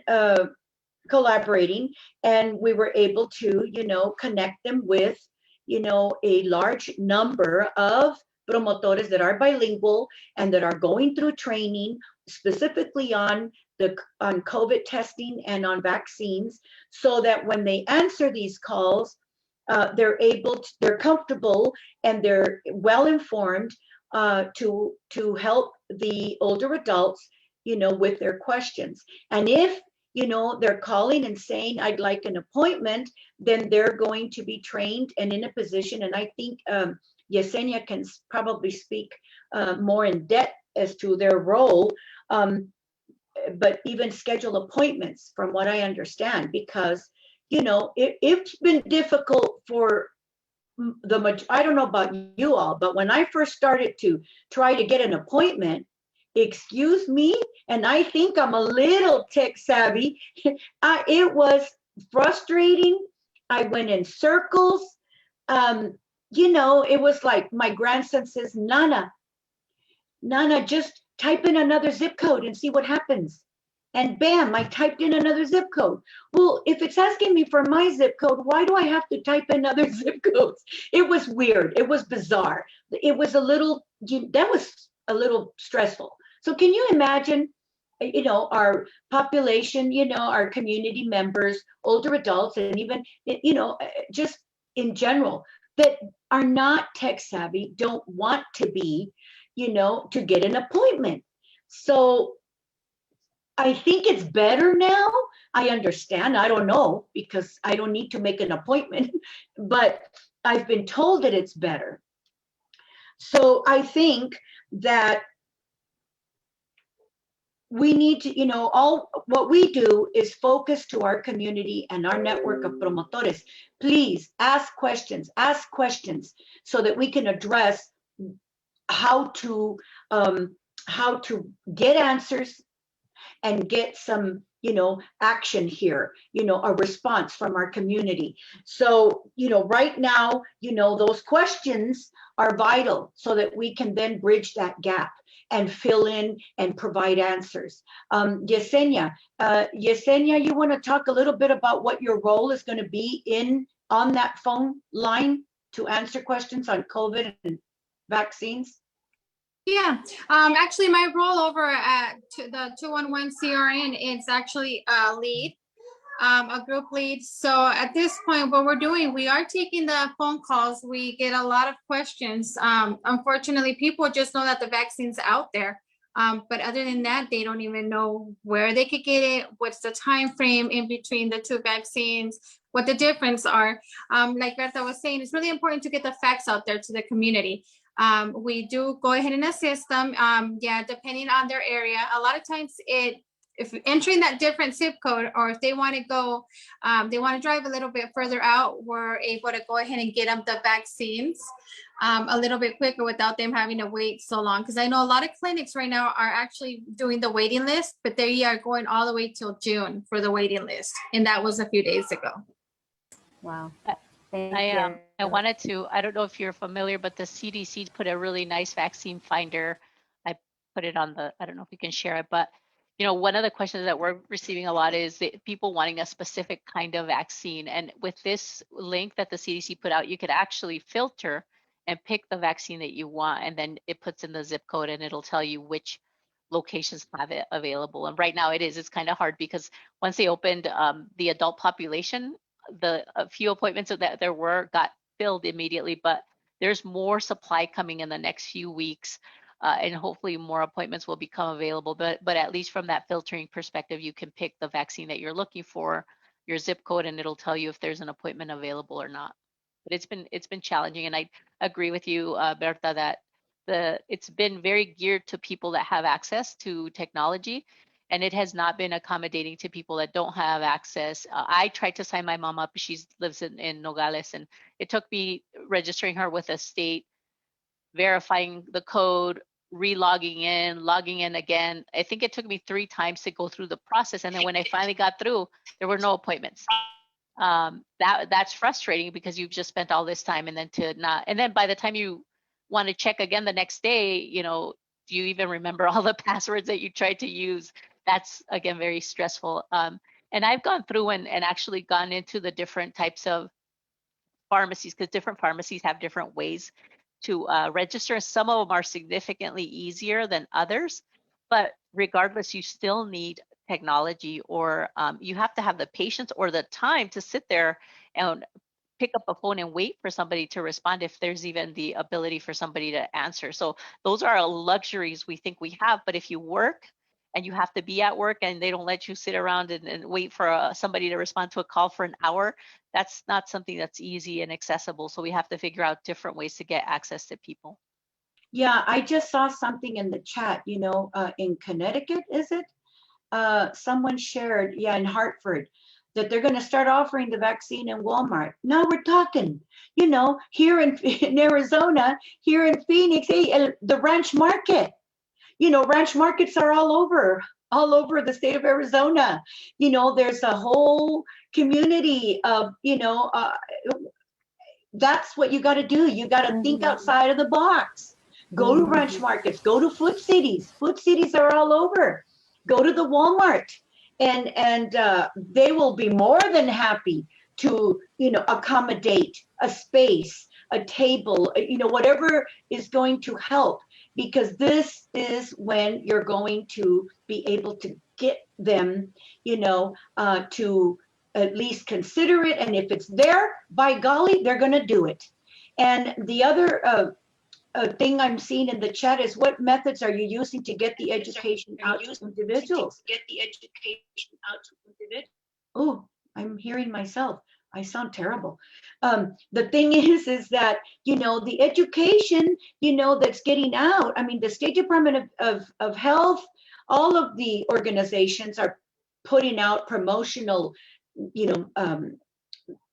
collaborating, and we were able to connect them with a large number of promotores that are bilingual and that are going through training specifically on COVID testing and on vaccines, so that when they answer these calls, they're comfortable and they're well informed to help the older adults, with their questions. And if they're calling and saying, I'd like an appointment, then they're going to be trained and in a position. And I think Jessenia can probably speak more in depth as to their role, but even schedule appointments, from what I understand, because it's been difficult for I don't know about you all, but when I first started to try to get an appointment, excuse me, and I think I'm a little tech savvy, it was frustrating. I went in circles. It was like my grandson says, Nana, just type in another zip code and see what happens. And bam, I typed in another zip code. Well, if it's asking me for my zip code, why do I have to type in other zip codes? It was weird. It was bizarre. It was that was a little stressful. So can you imagine, our population, our community members, older adults, and even, just in general, that are not tech savvy, don't want to be, to get an appointment. So I think it's better now. I understand. I don't know, because I don't need to make an appointment, but I've been told that it's better. So I think that we need to, all what we do is focus to our community and our network of promotores. Please ask questions so that we can address how to get answers and get some, action here, a response from our community. So, right now, those questions are vital so that we can then bridge that gap and fill in and provide answers. Jessenia, you want to talk a little bit about what your role is going to be on that phone line to answer questions on COVID and vaccines? Yeah, actually my role over at the 211 CRN is actually a lead, a group lead. So at this point, what we're doing, we are taking the phone calls. We get a lot of questions. Unfortunately, people just know that the vaccine's out there. But other than that, they don't even know where they could get it, what's the time frame in between the two vaccines, what the difference are. Like Berta was saying, it's really important to get the facts out there to the community. We do go ahead and assist them, depending on their area. A lot of times if entering that different zip code, or if they want to go, they want to drive a little bit further out, we're able to go ahead and get them the vaccines a little bit quicker without them having to wait so long. Because I know a lot of clinics right now are actually doing the waiting list, but they are going all the way till June for the waiting list. And that was a few days ago. Wow. I wanted to, I don't know if you're familiar, but the CDC put a really nice vaccine finder. I put it on I don't know if you can share it, but one of the questions that we're receiving a lot is people wanting a specific kind of vaccine. And with this link that the CDC put out, you could actually filter and pick the vaccine that you want. And then it puts in the zip code and it'll tell you which locations have it available. And right now it's kind of hard, because once they opened the adult population, a few appointments that there were got filled immediately, but there's more supply coming in the next few weeks. and hopefully more appointments will become available. But at least from that filtering perspective, you can pick the vaccine that you're looking for, your zip code, and it'll tell you if there's an appointment available or not. But it's been challenging, and I agree with you, Berta, that it's been very geared to people that have access to technology, and it has not been accommodating to people that don't have access. I tried to sign my mom up. She lives in Nogales, and it took me registering her with a state, verifying the code, re-logging in, logging in again. I think it took me 3 times to go through the process. And then when I finally got through, there were no appointments. That's frustrating because you've just spent all this time, and then by the time you want to check again the next day, you know, do you even remember all the passwords that you tried to use? That's again very stressful. And I've gone through and actually gone into the different types of pharmacies, because different pharmacies have different ways to register. Some of them are significantly easier than others, but regardless, you still need technology, or you have to have the patience or the time to sit there and pick up a phone and wait for somebody to respond, if there's even the ability for somebody to answer. So those are luxuries we think we have, but if you work and you have to be at work and they don't let you sit around and wait for somebody to respond to a call for an hour, that's not something that's easy and accessible. So we have to figure out different ways to get access to people. Yeah, I just saw something in the chat, you know, in Connecticut, is it? Someone shared, yeah, in Hartford, that they're going to start offering the vaccine in Walmart. Now we're talking, you know, here in Arizona, here in Phoenix, hey, the ranch market, you know, ranch markets are all over the state of Arizona. You know, there's a whole community of, you know, that's what you got to do. You got to think outside of the box. Go to ranch markets, go to food cities. Food cities are all over. Go to the Walmart, and they will be more than happy to, you know, accommodate a space, a table, you know, whatever is going to help, because this is when you're going to be able to get them, you know, to at least consider it. And if it's there, by golly, they're going to do it. And the other thing I'm seeing in the chat is, what methods are you using to get the education out to individuals? Oh, I'm hearing myself. I sound terrible. The thing is that, you know, the education, you know, that's getting out. I mean, the State Department of Health, all of the organizations are putting out promotional, you know,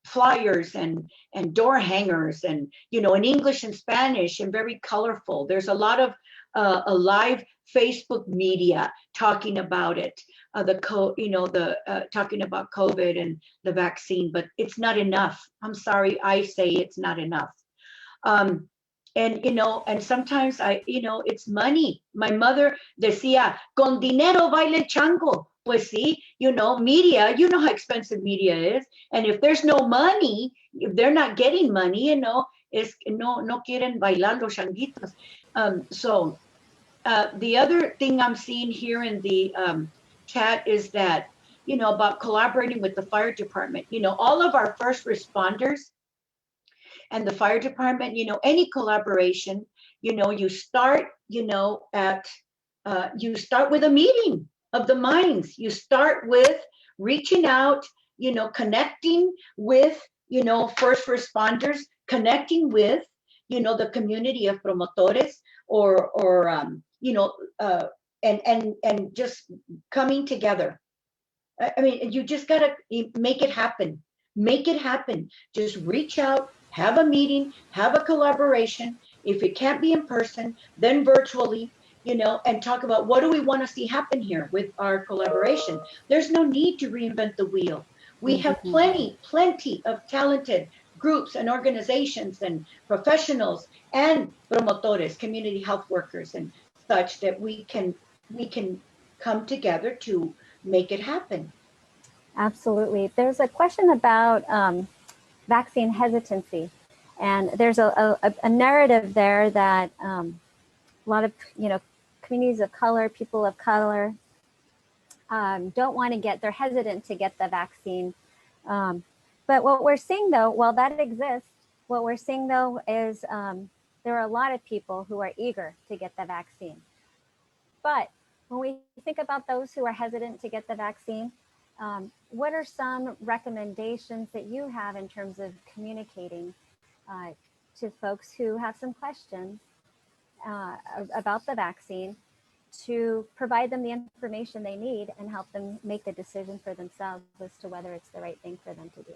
flyers and door hangers, and, you know, in English and Spanish, and very colorful. There's a lot of a live Facebook media talking about it, talking about COVID and the vaccine, but it's not enough. I'm sorry, I say it's not enough. And, you know, and sometimes you know, it's money. My mother decía, con dinero baila el chango. Pues sí, you know, media, you know how expensive media is. And if there's no money, if they're not getting money, you know, no quieren bailar los changuitos. So the other thing I'm seeing here in the chat is that, you know, about collaborating with the fire department. You know, all of our first responders and the fire department, you know, any collaboration, you know, you start, you know, you start with a meeting of the minds. You start with reaching out, you know, connecting with, you know, first responders, connecting with, you know, the community of promotores, or you know, and just coming together. I mean, you just gotta make it happen. Make it happen. Just reach out, have a meeting, have a collaboration. If it can't be in person, then virtually, you know, and talk about what do we want to see happen here with our collaboration. There's no need to reinvent the wheel. We have plenty of talented groups and organizations and professionals and promotores, community health workers and such, that we can come together to make it happen. Absolutely. There's a question about vaccine hesitancy. And there's a narrative there that a lot of, you know, communities of color, people of color, don't want to get, they're hesitant to get the vaccine. But what we're seeing though, while that exists, what we're seeing though is there are a lot of people who are eager to get the vaccine. But when we think about those who are hesitant to get the vaccine, what are some recommendations that you have in terms of communicating to folks who have some questions about the vaccine, to provide them the information they need and help them make the decision for themselves as to whether it's the right thing for them to do?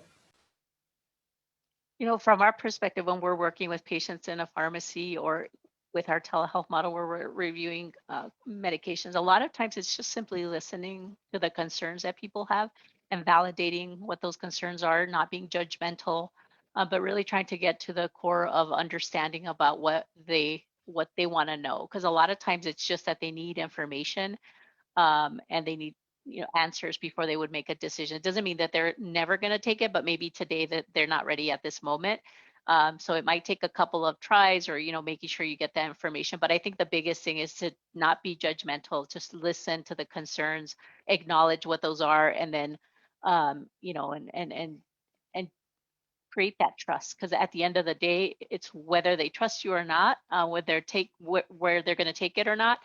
You know, from our perspective, when we're working with patients in a pharmacy or with our telehealth model where we're reviewing medications, a lot of times it's just simply listening to the concerns that people have and validating what those concerns are, not being judgmental, but really trying to get to the core of understanding about what they want to know. Because a lot of times it's just that they need information and they need answers before they would make a decision. It doesn't mean that they're never going to take it, but maybe today that they're not ready at this moment. So it might take a couple of tries or, making sure you get that information. But I think the biggest thing is to not be judgmental, just listen to the concerns, acknowledge what those are, and then, and create that trust. Because at the end of the day, it's whether they trust you or not, where they're going to take it or not.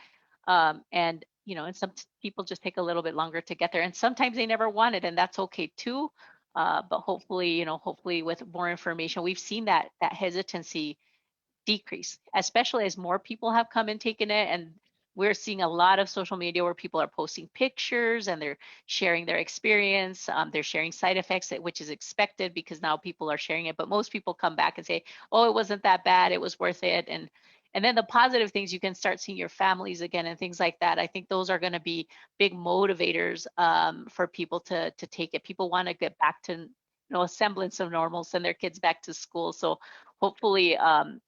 And some people just take a little bit longer to get there, and sometimes they never want it, and that's okay too. But hopefully with more information, we've seen that hesitancy decrease, especially as more people have come and taken it. And we're seeing a lot of social media where people are posting pictures and they're sharing their experience. They're sharing side effects, which is expected because now people are sharing it. But most people come back and say, oh, it wasn't that bad, it was worth it. And then the positive things, you can start seeing your families again and things like that. I think those are going to be big motivators for people to take it. People want to get back to a semblance of normal, send their kids back to school. So hopefully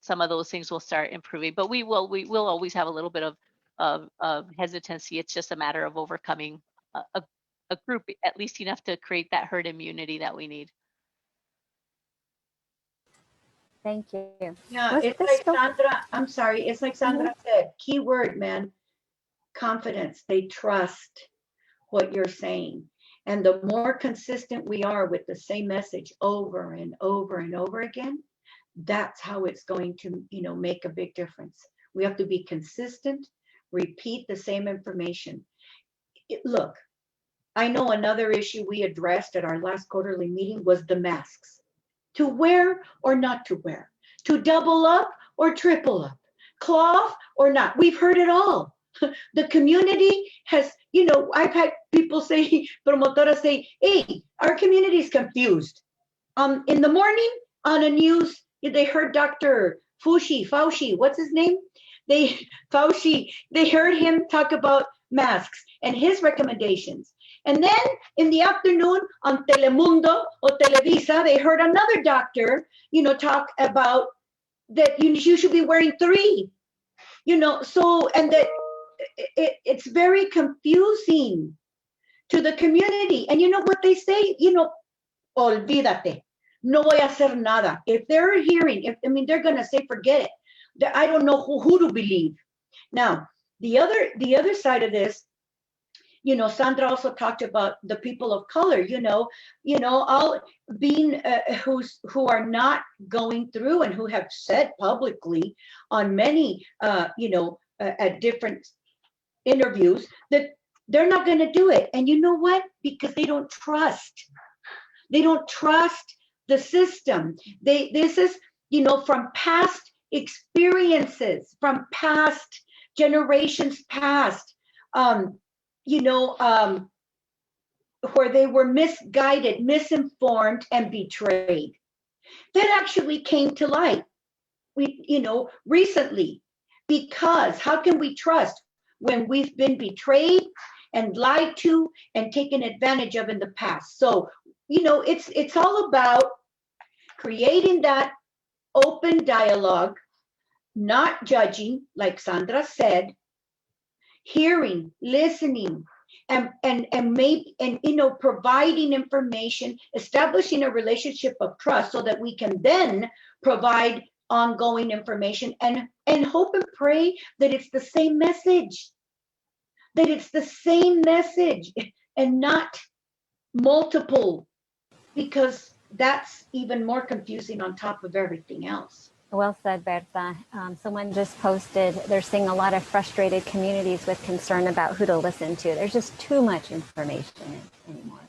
some of those things will start improving. But we will always have a little bit of hesitancy. It's just a matter of overcoming a group, at least enough to create that herd immunity that we need. Thank you. Yeah, it's like Sandra, I'm sorry, it's like Sandra said, key word, man, confidence. They trust what you're saying. And the more consistent we are with the same message over and over and over again, that's how it's going to, make a big difference. We have to be consistent, repeat the same information. Look, I know another issue we addressed at our last quarterly meeting was the masks. To wear or not to wear, to double up or triple up, cloth or not. We've heard it all. The community has, I've had people say, promotoras say, hey, our community is confused. In the morning on a news, they heard Dr. Fauci, what's his name? They heard him talk about masks and his recommendations. And then in the afternoon on Telemundo or Televisa, they heard another doctor, talk about that you should be wearing 3, so, and that it's very confusing to the community. And you know what they say? Olvídate, no voy a hacer nada. If they're hearing, they're going to say, forget it. I don't know who to believe. Now, the other side of this, Sandra also talked about the people of color, all being who are not going through and who have said publicly on many, at different interviews that they're not going to do it. And you know what? Because they don't trust. They don't trust the system. This is, from past experiences, from past generations past, where they were misguided, misinformed, and betrayed. That actually came to light, recently, because how can we trust when we've been betrayed and lied to and taken advantage of in the past? So, it's all about creating that open dialogue, not judging, like Sandra said, hearing, listening, and providing information, establishing a relationship of trust so that we can then provide ongoing information and hope and pray that it's the same message, and not multiple, because that's even more confusing on top of everything else. Well said, Berta. Someone just posted, they're seeing a lot of frustrated communities with concern about who to listen to. There's just too much information anymore.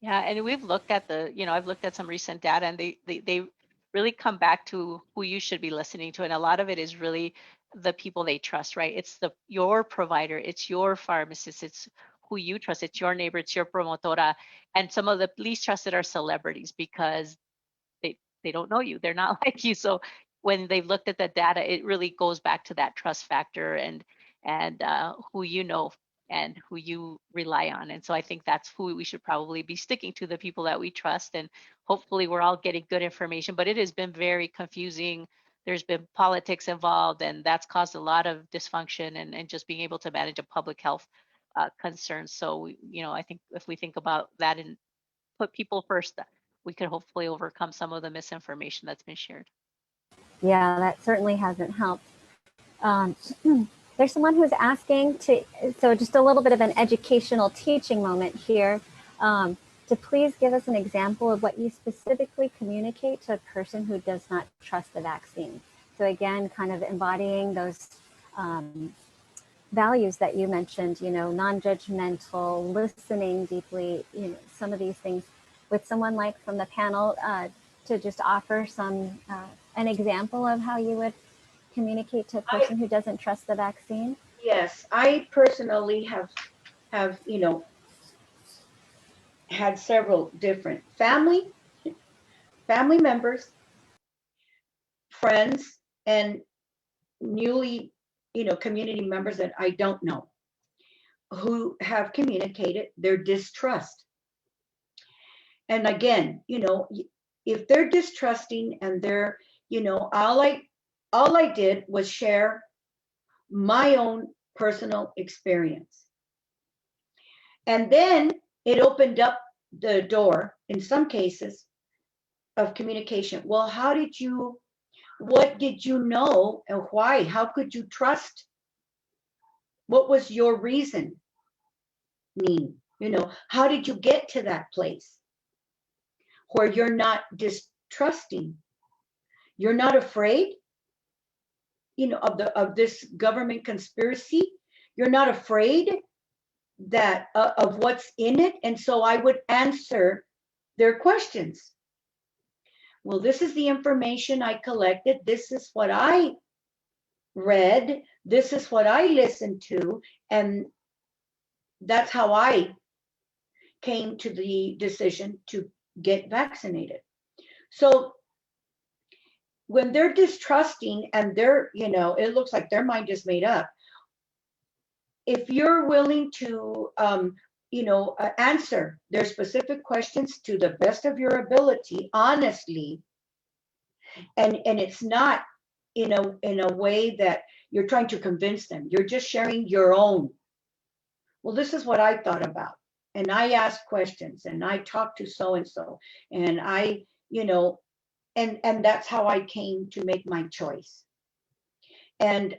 Yeah, and we've looked at I've looked at some recent data, and they really come back to who you should be listening to, and a lot of it is really the people they trust, right? It's your provider, it's your pharmacist, it's who you trust, it's your neighbor, it's your promotora, and some of the least trusted are celebrities because they don't know you, they're not like you. So when they've looked at the data, it really goes back to that trust factor and who you know and who you rely on. And so I think that's who we should probably be sticking to, the people that we trust. And hopefully we're all getting good information, but it has been very confusing. There's been politics involved, and that's caused a lot of dysfunction and just being able to manage a public health concern. So, I think if we think about that and put people first, we could hopefully overcome some of the misinformation that's been shared. Yeah, that certainly hasn't helped. There's someone who's asking so just a little bit of an educational teaching moment here, to please give us an example of what you specifically communicate to a person who does not trust the vaccine. So again, kind of embodying those values that you mentioned, non-judgmental, listening deeply, some of these things, with someone like from the panel, to just offer an example of how you would communicate to a person who doesn't trust the vaccine? Yes, I personally have had several different family members, friends, and newly, community members that I don't know, who have communicated their distrust. And again, if they're distrusting and they're, all I did was share my own personal experience. And then it opened up the door, in some cases, of communication. Well, what did you know and why? How could you trust? What was your reasoning? How did you get to that place where you're not distrusting? You're not afraid, of this government conspiracy. You're not afraid that of what's in it. And so I would answer their questions. Well, this is the information I collected. This is what I read. This is what I listened to. And that's how I came to the decision to get vaccinated. So when they're distrusting and they're, it looks like their mind is made up, if you're willing to, answer their specific questions to the best of your ability, honestly, and it's not in a way that you're trying to convince them, you're just sharing your own. Well, this is what I thought about, and I asked questions, and I talked to so-and-so, and I, and that's how I came to make my choice. And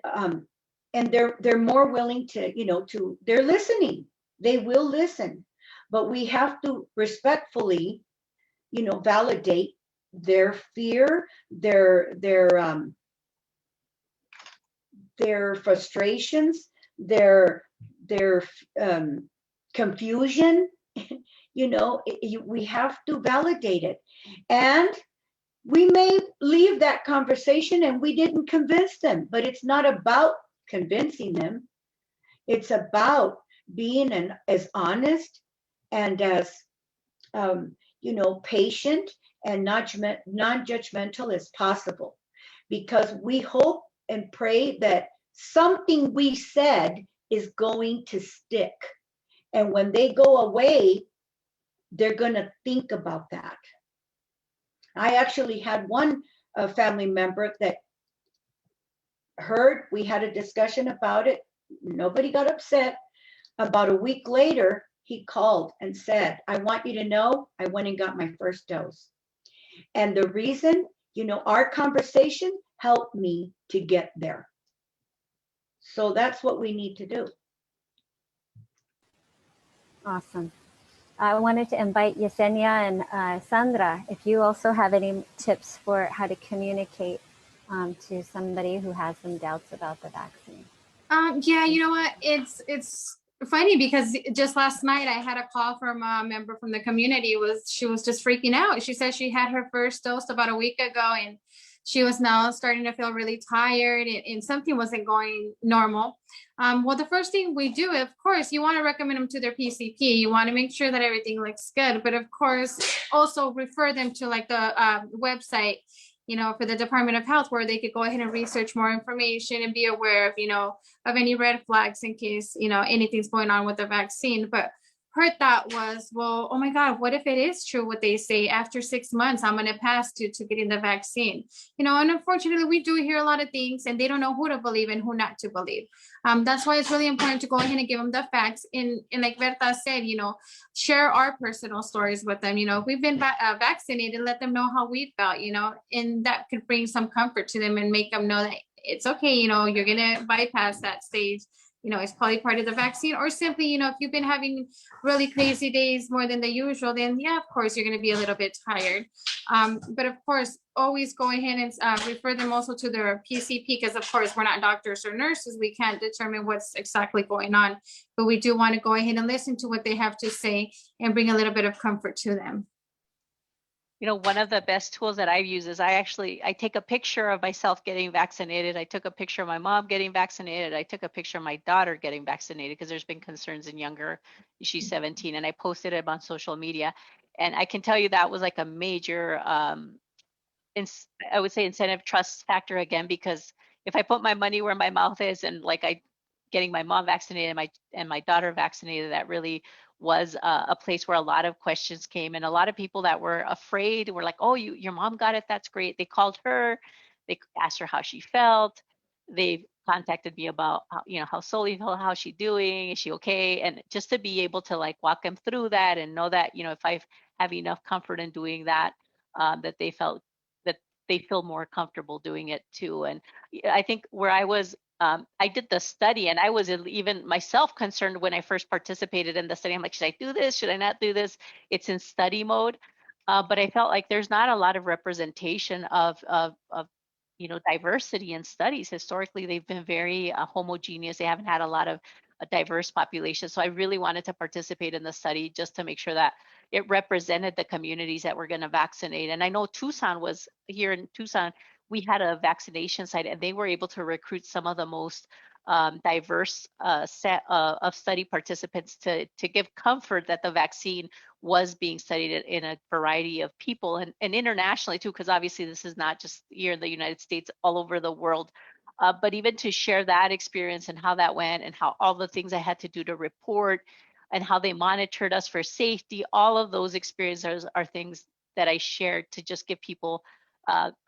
they're more willing to, they're listening. They will listen, but we have to respectfully, validate their fear, their frustrations, their confusion. We have to validate it. And we may leave that conversation and we didn't convince them, but it's not about convincing them. It's about being as honest and as, patient and non-judgmental as possible, because we hope and pray that something we said is going to stick. And when they go away, they're going to think about that. I actually had one family member that heard, we had a discussion about it. Nobody got upset. About a week later, he called and said, I want you to know, I went and got my first dose. And the reason, our conversation helped me to get there. So that's what we need to do. Awesome. I wanted to invite Jessenia and Sandra, if you also have any tips for how to communicate to somebody who has some doubts about the vaccine? Yeah, you know what? It's funny because just last night I had a call from a member from the community. She was just freaking out. She said she had her first dose about a week ago, and she was now starting to feel really tired, and something wasn't going normal. Well, the first thing we do, of course, you want to recommend them to their PCP. You want to make sure that everything looks good, but of course, also refer them to like the website, for the Department of Health, where they could go ahead and research more information and be aware of, of any red flags in case, anything's going on with the vaccine. But her thought was, well, oh my God, what if it is true what they say? After 6 months, I'm going to pass to getting the vaccine. And unfortunately, we do hear a lot of things, and they don't know who to believe and who not to believe. That's why it's really important to go ahead and give them the facts. And like Berta said, share our personal stories with them. If we've been vaccinated, let them know how we felt, and that could bring some comfort to them and make them know that it's okay. You're going to bypass that stage. It's probably part of the vaccine, or simply, if you've been having really crazy days more than the usual, then yeah, of course, you're going to be a little bit tired. But of course, always go ahead and refer them also to their PCP, because of course, we're not doctors or nurses. We can't determine what's exactly going on, but we do want to go ahead and listen to what they have to say and bring a little bit of comfort to them. One of the best tools that I've used is I take a picture of myself getting vaccinated. I took a picture of my mom getting vaccinated. I took a picture of my daughter getting vaccinated because there's been concerns in younger, she's 17, and I posted it on social media. And I can tell you that was like a major, I would say, incentive trust factor again, because if I put my money where my mouth is, and like getting my mom vaccinated and my daughter vaccinated, that really was a place where a lot of questions came, and a lot of people that were afraid were like, oh, your mom got it, that's great. They called her, they asked her how she felt, they contacted me about how Soli felt, how's she doing, is she okay? And just to be able to like walk them through that and know that if I have enough comfort in doing that, that they feel more comfortable doing it too. And I think where I was, I did the study, and I was even myself concerned when I first participated in the study. I'm like, should I do this? Should I not do this? It's in study mode. But I felt like there's not a lot of representation of diversity in studies. Historically, they've been very homogeneous. They haven't had a lot of a diverse population. So I really wanted to participate in the study just to make sure that it represented the communities that we're going to vaccinate. And I know here in Tucson, we had a vaccination site, and they were able to recruit some of the most diverse set of study participants to give comfort that the vaccine was being studied in a variety of people, and internationally too, because obviously this is not just here in the United States, all over the world. But even to share that experience and how that went, and how all the things I had to do to report, and how they monitored us for safety, all of those experiences are things that I shared to just give people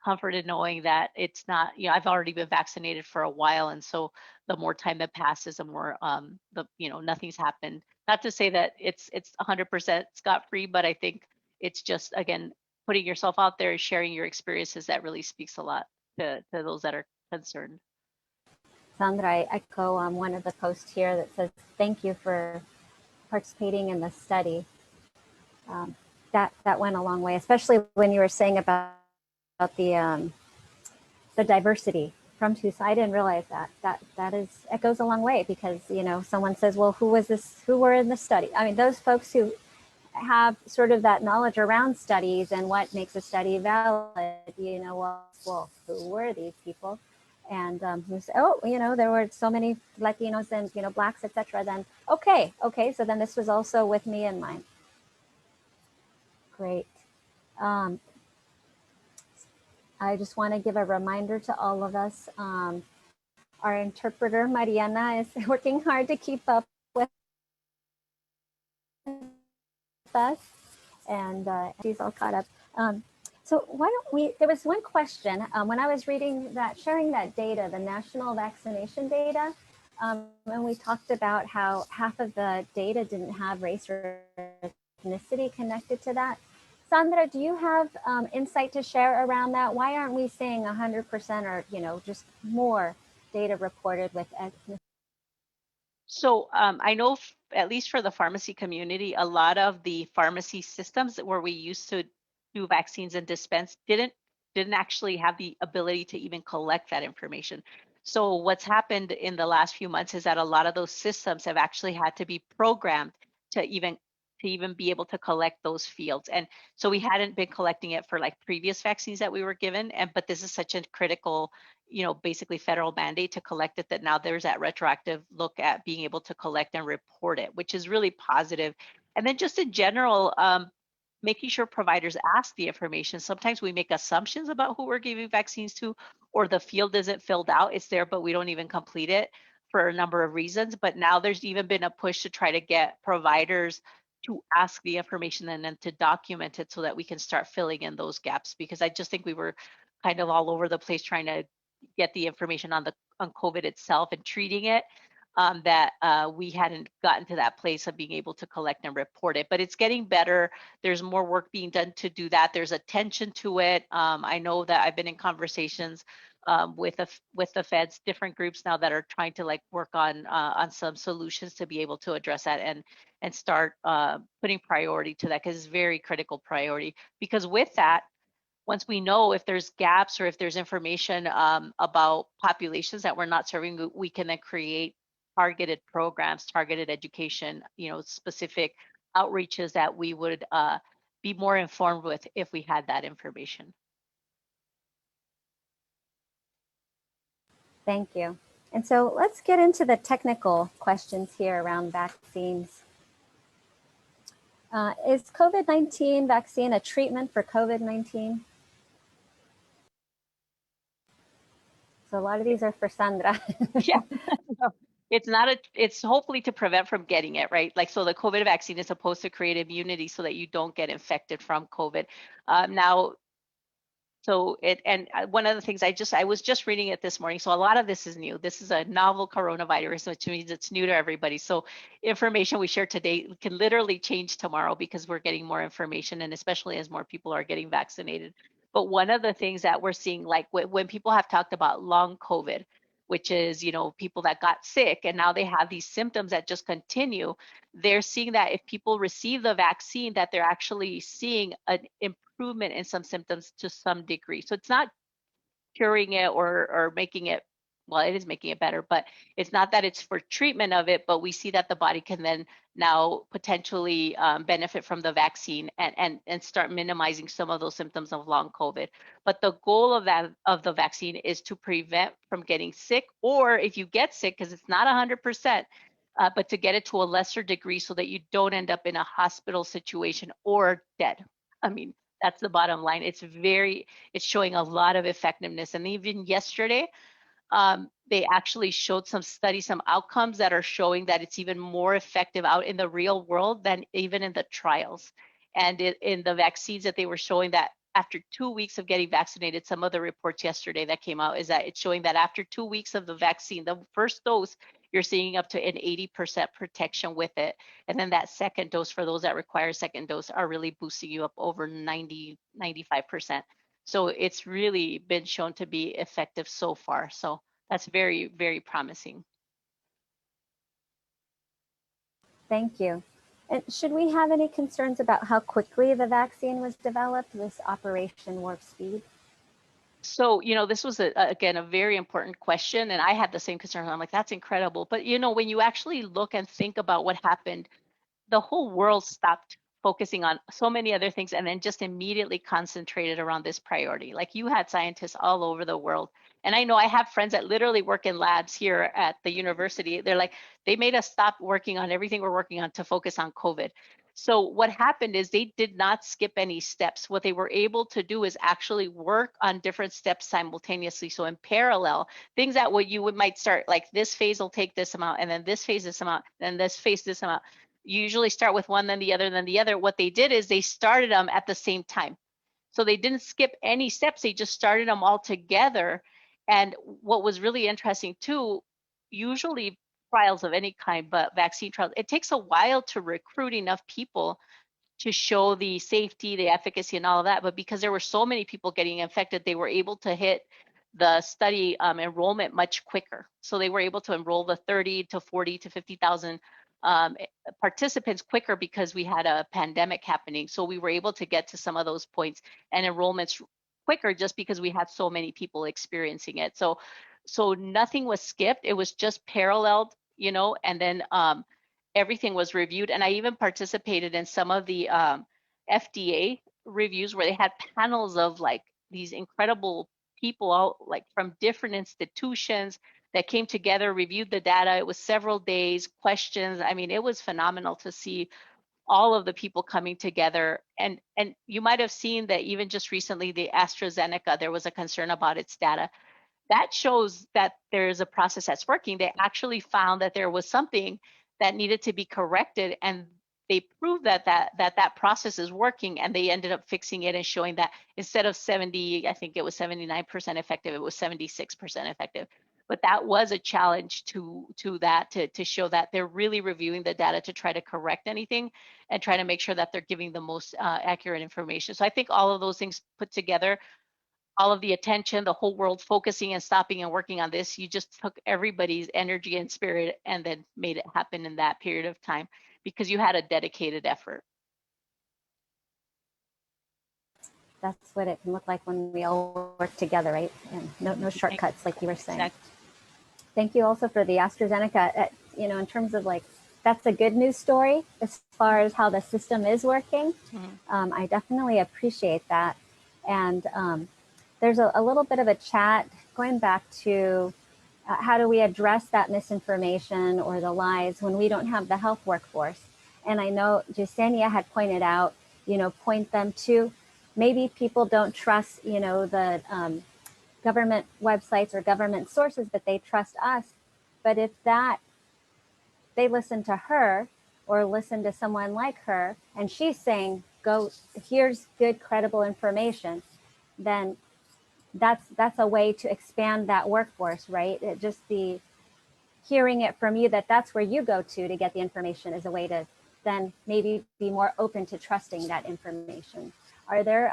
comfort in knowing that it's not, I've already been vaccinated for a while. And so the more time that passes, the more, nothing's happened. Not to say that it's 100% scot-free, but I think it's just, again, putting yourself out there, sharing your experiences, that really speaks a lot to those that are concerned. Sandra, I echo one of the posts here that says, thank you for participating in the study. That went a long way, especially when you were saying about the diversity from Tucson. I didn't realize it goes a long way, because someone says, well, who were in the study? I mean, those folks who have sort of that knowledge around studies and what makes a study valid, well, who were these people? And who say, oh, there were so many Latinos and Blacks, etc. Then okay, so then this was also with me in mind. Great. I just want to give a reminder to all of us. Our interpreter, Mariana, is working hard to keep up with us, and she's all caught up. So why don't we, there was one question when I was sharing that data, the national vaccination data, and we talked about how half of the data didn't have race or ethnicity connected to that. Sandra, do you have insight to share around that? Why aren't we seeing 100% or, just more data reported with ethnicity? So I know, at least for the pharmacy community, a lot of the pharmacy systems where we used to do vaccines and dispense didn't didn't actually have the ability to even collect that information. So what's happened in the last few months is that a lot of those systems have actually had to be programmed to even be able to collect those fields. And so we hadn't been collecting it for like previous vaccines that we were given, but this is such a critical, basically federal mandate to collect it, that now there's that retroactive look at being able to collect and report it, which is really positive. And then just in general, making sure providers ask the information. Sometimes we make assumptions about who we're giving vaccines to, or the field isn't filled out. It's there, but we don't even complete it for a number of reasons. But now there's even been a push to try to get providers to ask the information and then to document it so that we can start filling in those gaps, because I just think we were kind of all over the place trying to get the information on COVID itself and treating it, that we hadn't gotten to that place of being able to collect and report it. But it's getting better. There's more work being done to do that. There's attention to it. I know that I've been in conversations with the feds, different groups now that are trying to like work on some solutions to be able to address that and start putting priority to that, because it's very critical priority. Because with that, once we know if there's gaps or if there's information about populations that we're not serving, we can then create targeted programs, targeted education, specific outreaches that we would be more informed with if we had that information. Thank you. And so let's get into the technical questions here around vaccines. Is COVID-19 vaccine a treatment for COVID-19? So a lot of these are for Sandra. Yeah. It's hopefully to prevent from getting it, right? Like, so the COVID vaccine is supposed to create immunity so that you don't get infected from COVID. One of the things I was just reading it this morning. So a lot of this is new. This is a novel coronavirus, which means it's new to everybody. So information we share today can literally change tomorrow because we're getting more information, and especially as more people are getting vaccinated. But one of the things that we're seeing, like when people have talked about long COVID, which is, people that got sick and now they have these symptoms that just continue, they're seeing that if people receive the vaccine, that they're actually seeing an improvement in some symptoms to some degree. So it's not curing it or making it, well, it is making it better, but it's not that it's for treatment of it, but we see that the body can then now potentially benefit from the vaccine and start minimizing some of those symptoms of long COVID. But the goal of the vaccine is to prevent from getting sick, or if you get sick, because it's not 100%, but to get it to a lesser degree so that you don't end up in a hospital situation or dead. I mean, that's the bottom line. It's showing a lot of effectiveness. And even yesterday, they actually showed some studies, some outcomes that are showing that it's even more effective out in the real world than even in the trials. And in the vaccines that they were showing, that after 2 weeks of getting vaccinated, some of the reports yesterday that came out is that it's showing that after 2 weeks of the vaccine, the first dose, you're seeing up to an 80% protection with it. And then that second dose, for those that require a second dose, are really boosting you up over 90, 95%. So it's really been shown to be effective so far. So that's very, very promising. Thank you. And should we have any concerns about how quickly the vaccine was developed, this Operation Warp Speed? So, this was, again, a very important question. And I had the same concern. I'm like, that's incredible. But, when you actually look and think about what happened, the whole world stopped focusing on so many other things and then just immediately concentrated around this priority. Like, you had scientists all over the world. And I know I have friends that literally work in labs here at the university. They're like, they made us stop working on everything we're working on to focus on COVID. So what happened is they did not skip any steps. What they were able to do is actually work on different steps simultaneously. So in parallel, things that you might start, like this phase will take this amount, and then this phase this amount, and this phase this amount. You usually start with one, then the other, then the other. What they did is they started them at the same time. So they didn't skip any steps. They just started them all together. And what was really interesting too, usually trials of any kind, but vaccine trials, it takes a while to recruit enough people to show the safety, the efficacy, and all of that. But because there were so many people getting infected, they were able to hit the study enrollment much quicker. So they were able to enroll the 30 to 40 to 50,000 participants quicker because we had a pandemic happening. So we were able to get to some of those points and enrollments quicker just because we had so many people experiencing it. So nothing was skipped. It was just paralleled, you know, and then everything was reviewed. And I even participated in some of the FDA reviews where they had panels of like these incredible people out like from different institutions that came together, reviewed the data. It was several days, questions. I mean, it was phenomenal to see all of the people coming together. And you might have seen that even just recently, the AstraZeneca, there was a concern about its data. That shows that there's a process that's working. They actually found that there was something that needed to be corrected, and they proved that process is working, and they ended up fixing it and showing that instead of 70, I think it was 79% effective, it was 76% effective. But that was a challenge to show that they're really reviewing the data to try to correct anything and try to make sure that they're giving the most accurate information. So I think all of those things put together, all of the attention, the whole world focusing and stopping and working on this, you just took everybody's energy and spirit and then made it happen in that period of time because you had a dedicated effort. That's what it can look like when we all work together, right? And no shortcuts, like you were saying. Exactly. Thank you also for the AstraZeneca, you know, in terms of like, that's a good news story as far as how the system is working. Mm-hmm. I definitely appreciate that. And there's a little bit of a chat going back to how do we address that misinformation or the lies when we don't have the health workforce? And I know Jessenia had pointed out, you know, point them to maybe people don't trust, you know, the government websites or government sources, but they trust us. But if that, they listen to her or listen to someone like her, and she's saying, go, here's good, credible information, then that's a way to expand that workforce, right? It just the hearing it from you that that's where you go to get the information is a way to then maybe be more open to trusting that information. Are there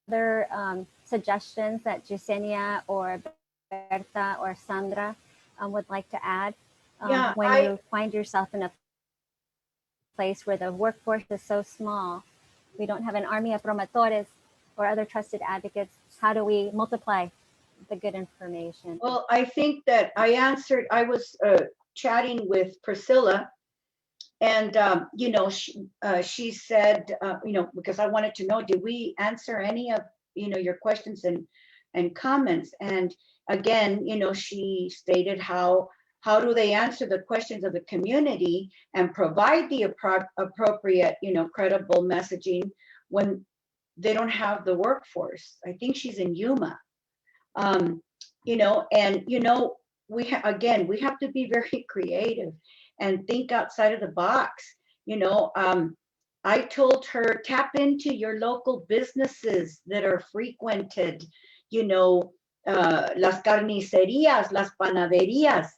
other suggestions that Jessenia or Berta or Sandra would like to add when you find yourself in a place where the workforce is so small? We don't have an army of promotores or other trusted advocates. How do we multiply the good information? Well, I think that I was chatting with Priscilla, and you know, she said, you know, because I wanted to know, did we answer any of, you know, your questions and comments? And again, you know, she stated how do they answer the questions of the community and provide the appropriate, you know, credible messaging when they don't have the workforce. I think she's in Yuma. You know, and, you know, we have to be very creative and think outside of the box. You know, I told her, tap into your local businesses that are frequented, you know, las carnicerías, las panaderías,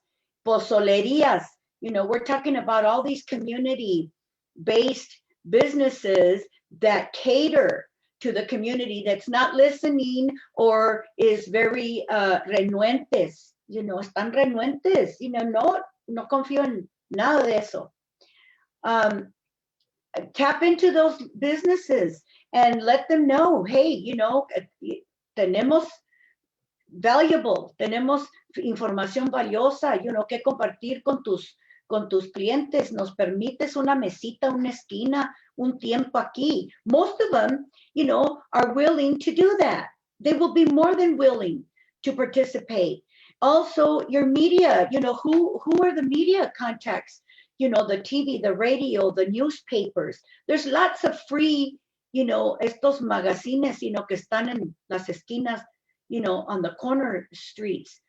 pozolerías. You know, we're talking about all these community-based businesses that cater to the community that's not listening or is very renuentes, you know, están renuentes, you know, no confío en nada de eso. Tap into those businesses and let them know, hey, you know, tenemos información valiosa, you know, que compartir con tus clientes. Nos permites una mesita, una esquina, un tiempo aquí. Most of them, you know, are willing to do that. They will be more than willing to participate. Also, your media, you know, who are the media contacts? You know, the TV, the radio, the newspapers. There's lots of free, you know, estos magazines, you know, que están en las esquinas, you know, on the corner streets,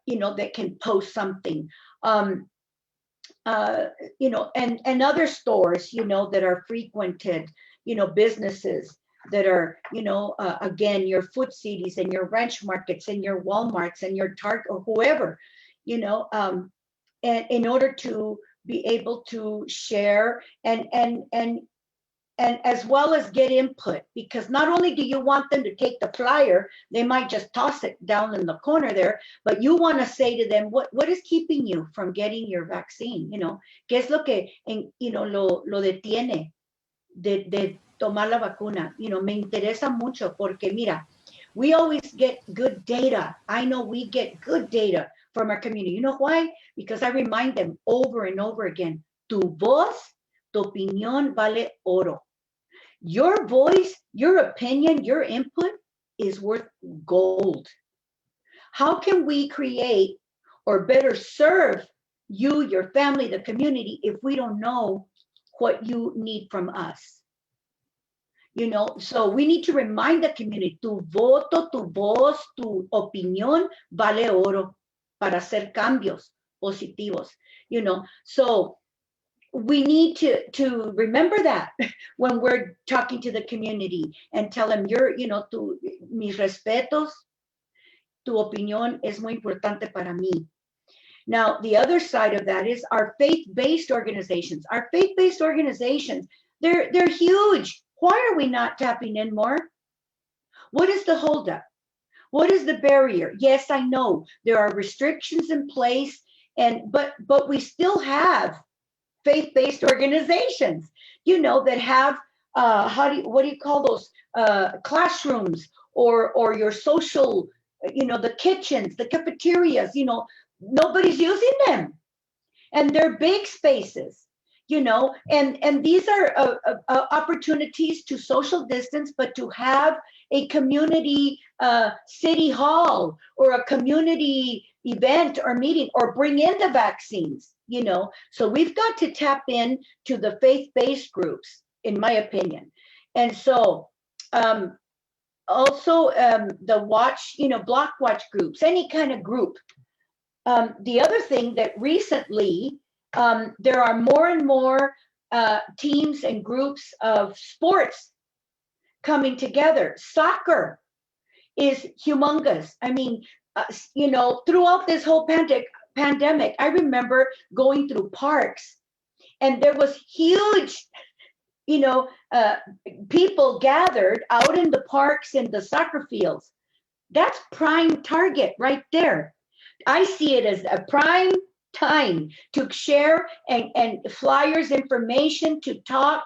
you know, that can post something. You know, and other stores, you know, that are frequented, you know, businesses that are, you know, again, your food cities and your ranch markets and your Walmarts and your Target or whoever, you know, and in order to be able to share and as well as get input, because not only do you want them to take the flyer, they might just toss it down in the corner there, but you want to say to them, what is keeping you from getting your vaccine? You know, ¿qué es lo que, you know, lo detiene de tomar la vacuna? You know, me interesa mucho porque mira, We always get good data. I know we get good data from our community. You know why? Because I remind them over and over again, tu voz, tu opinión vale oro. Your voice, your opinion, your input is worth gold. How can we create or better serve you, your family, the community, if we don't know what you need from us? You know, so we need to remind the community, tu voto, tu voz, tu opinión vale oro para hacer cambios positivos, you know. So we need to remember that when we're talking to the community and tell them, you know, mis respetos, tu opinión es muy importante para mí. Now, the other side of that is our faith-based organizations. Our faith-based organizations, they're huge. Why are we not tapping in more? What is the holdup? What is the barrier? Yes, I know there are restrictions in place, but we still have faith-based organizations, you know, that have what do you call those classrooms or your social, you know, the kitchens, the cafeterias, you know, nobody's using them, and they're big spaces, you know, and these are opportunities to social distance, but to have a community city hall or a community event or meeting, or bring in the vaccines, you know. So we've got to tap in to the faith-based groups, in my opinion. And so also the watch, you know, block watch groups, any kind of group. The other thing that recently there are more and more teams and groups of sports coming together. Soccer is humongous. I mean, you know, throughout this whole pandemic, I remember going through parks, and there was huge, you know, people gathered out in the parks and the soccer fields. That's prime target right there. I see it as a prime time to share and flyers, information, to talk,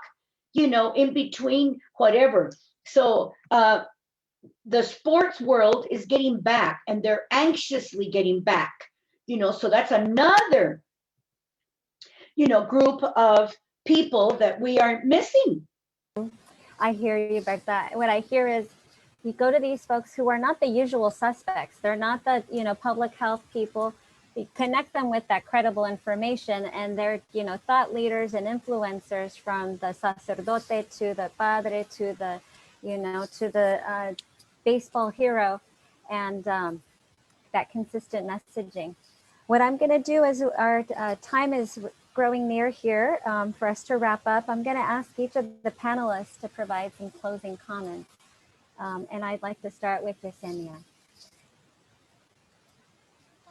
you know, in between whatever. So the sports world is getting back, and they're anxiously getting back, you know, so that's another, you know, group of people that we are missing. I hear you, Berta. What I hear is you go to these folks who are not the usual suspects. They're not the, you know, public health people. You connect them with that credible information, and they're, you know, thought leaders and influencers, from the sacerdote to the padre to the, you know, to the baseball hero, and that consistent messaging. What I'm going to do is, our time is growing near here for us to wrap up. I'm going to ask each of the panelists to provide some closing comments. And I'd like to start with Jessenia.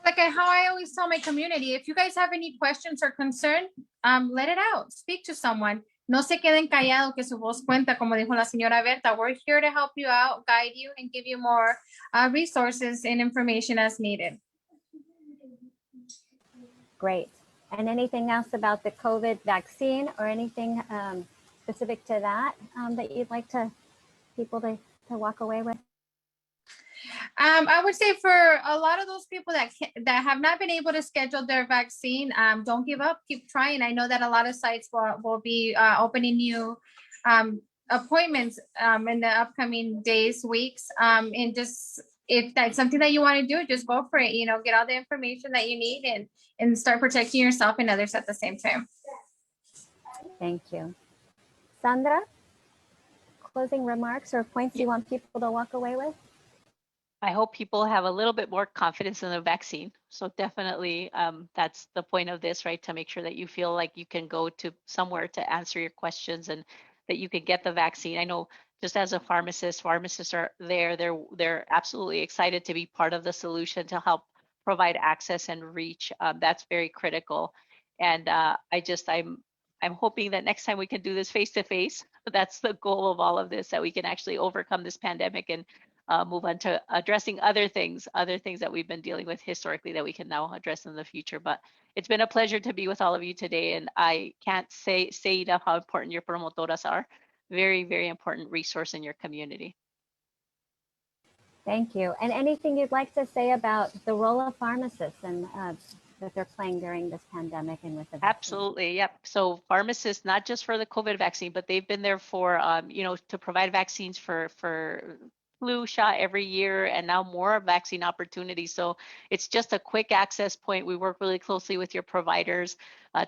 Like how I always tell my community, if you guys have any questions or concern, let it out. Speak to someone. No se queden callados, que su voz cuenta, como dijo la señora Berta. We're here to help you out, guide you, and give you more resources and information as needed. Great. And anything else about the COVID vaccine, or anything specific to that that you'd like people to walk away with? I would say for a lot of those people that have not been able to schedule their vaccine, don't give up, keep trying. I know that a lot of sites will be opening new appointments in the upcoming days, weeks, and just, if that's something that you want to do, just go for it. You know, get all the information that you need, and start protecting yourself and others at the same time. Thank you. Sandra, closing remarks or points you want people to walk away with? I hope people have a little bit more confidence in the vaccine. So definitely that's the point of this, right? To make sure that you feel like you can go to somewhere to answer your questions, and that you can get the vaccine. I know, just as a pharmacist, pharmacists are there. They're absolutely excited to be part of the solution to help provide access and reach. That's very critical. And I'm hoping that next time we can do this face to face. That's the goal of all of this, that we can actually overcome this pandemic and move on to addressing other things that we've been dealing with historically that we can now address in the future. But it's been a pleasure to be with all of you today, and I can't say enough how important your promotoras are. Very, very important resource in your community. Thank you. And anything you'd like to say about the role of pharmacists and that they're playing during this pandemic and with the vaccine? Absolutely. Yep. So pharmacists, not just for the COVID vaccine, but they've been there for, to provide vaccines for flu shot every year and now more vaccine opportunities. So it's just a quick access point. We work really closely with your providers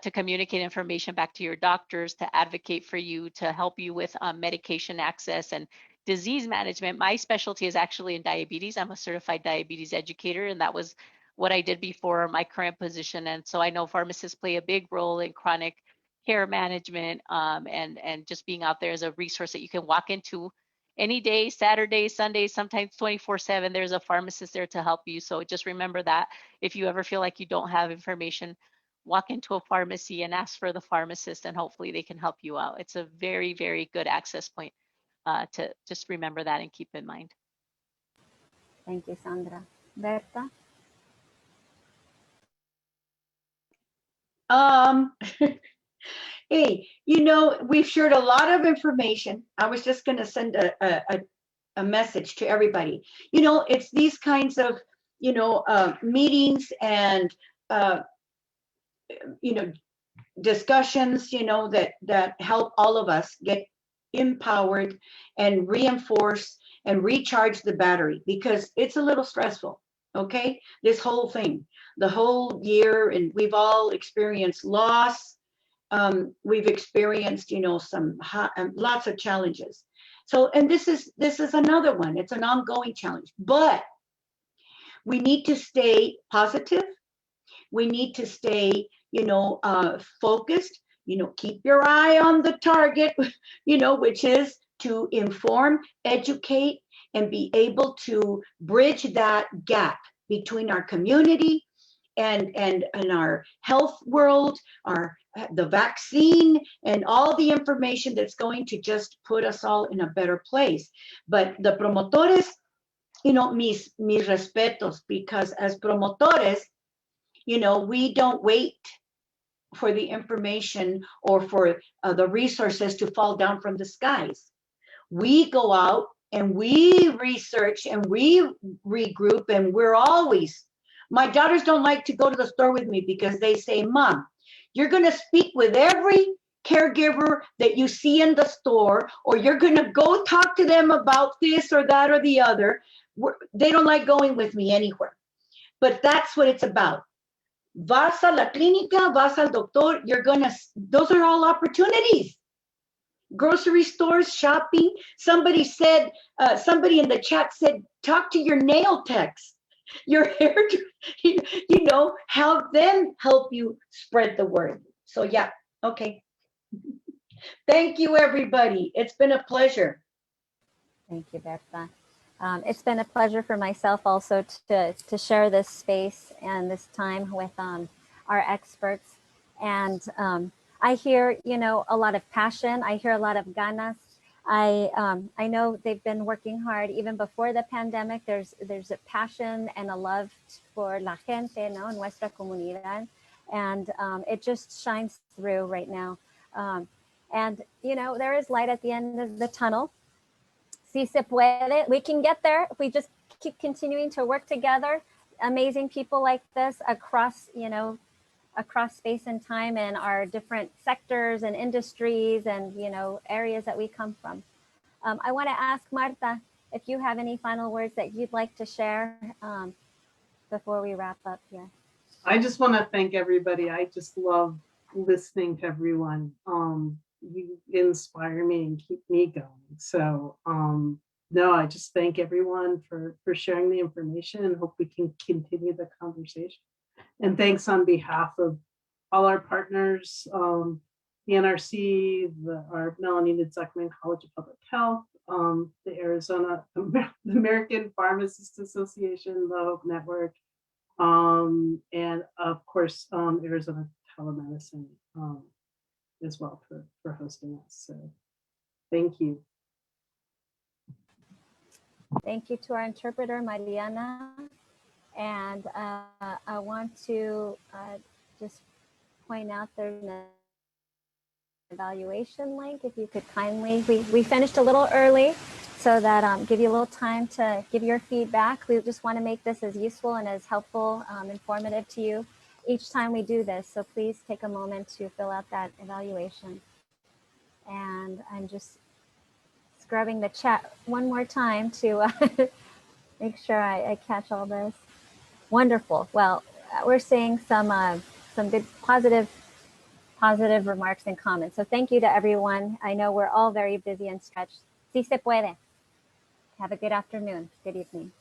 to communicate information back to your doctors, to advocate for you, to help you with medication access and disease management. My specialty is actually in diabetes. I'm a certified diabetes educator, and that was what I did before my current position. And so I know pharmacists play a big role in chronic care management and just being out there as a resource that you can walk into any day, Saturday, Sunday, sometimes 24/7. There's a pharmacist there to help you. So just remember that if you ever feel like you don't have information, walk into a pharmacy and ask for the pharmacist, and hopefully they can help you out. It's a very, very good access point to just remember that and keep in mind. Thank you, Sandra. Berta? Hey, we've shared a lot of information. I was just going to send a message to everybody. It's these kinds of, meetings and, discussions, that help all of us get empowered and reinforce and recharge the battery, because it's a little stressful. Okay, this whole thing, the whole year, and we've all experienced loss. We've experienced, some lots of challenges. So, and this is another one. It's an ongoing challenge, but we need to stay positive. We need to stay, focused. Keep your eye on the target, which is to inform, educate, and be able to bridge that gap between our community and our health world, the vaccine, and all the information that's going to just put us all in a better place. But the promotores, mis respetos, because as promotores, we don't wait for the information or for the resources to fall down from the skies. We go out and we research and we regroup, and my daughters don't like to go to the store with me because they say, Mom, you're going to speak with every caregiver that you see in the store, or you're going to go talk to them about this or that or the other. They don't like going with me anywhere. But that's what it's about. Vas a la clínica, vas al doctor, those are all opportunities. Grocery stores, shopping. Somebody in the chat said, talk to your nail techs, your hair, have them help you spread the word. So yeah, okay. Thank you, everybody. It's been a pleasure. Thank you, Berta. It's been a pleasure for myself also to share this space and this time with our experts. And I hear, a lot of passion. I hear a lot of ganas. I know they've been working hard even before the pandemic. There's a passion and a love for la gente, nuestra comunidad, and it just shines through right now. And there is light at the end of the tunnel. Si se puede, we can get there if we just keep continuing to work together. Amazing people like this across space and time in our different sectors and industries and, areas that we come from. I want to ask Marta if you have any final words that you'd like to share before we wrap up here. I just want to thank everybody. I just love listening to everyone. You inspire me and keep me going. So no, I just thank everyone for sharing the information, and hope we can continue the conversation. And thanks on behalf of all our partners, the NRC, our Melendez College of Public Health, the American Pharmacists Association, the HOPE Network, and of course, Arizona Telemedicine as well for hosting us. So thank you. Thank you to our interpreter, Mariana. And I want to just point out there's an evaluation link. If you could kindly, we finished a little early, so that give you a little time to give your feedback. We just want to make this as useful and as helpful, informative to you each time we do this. So please take a moment to fill out that evaluation. And I'm just scrubbing the chat one more time to make sure I catch all this. Wonderful. Well, we're seeing some good positive remarks and comments. So thank you to everyone. I know we're all very busy and stretched. Si se puede. Have a good afternoon. Good evening.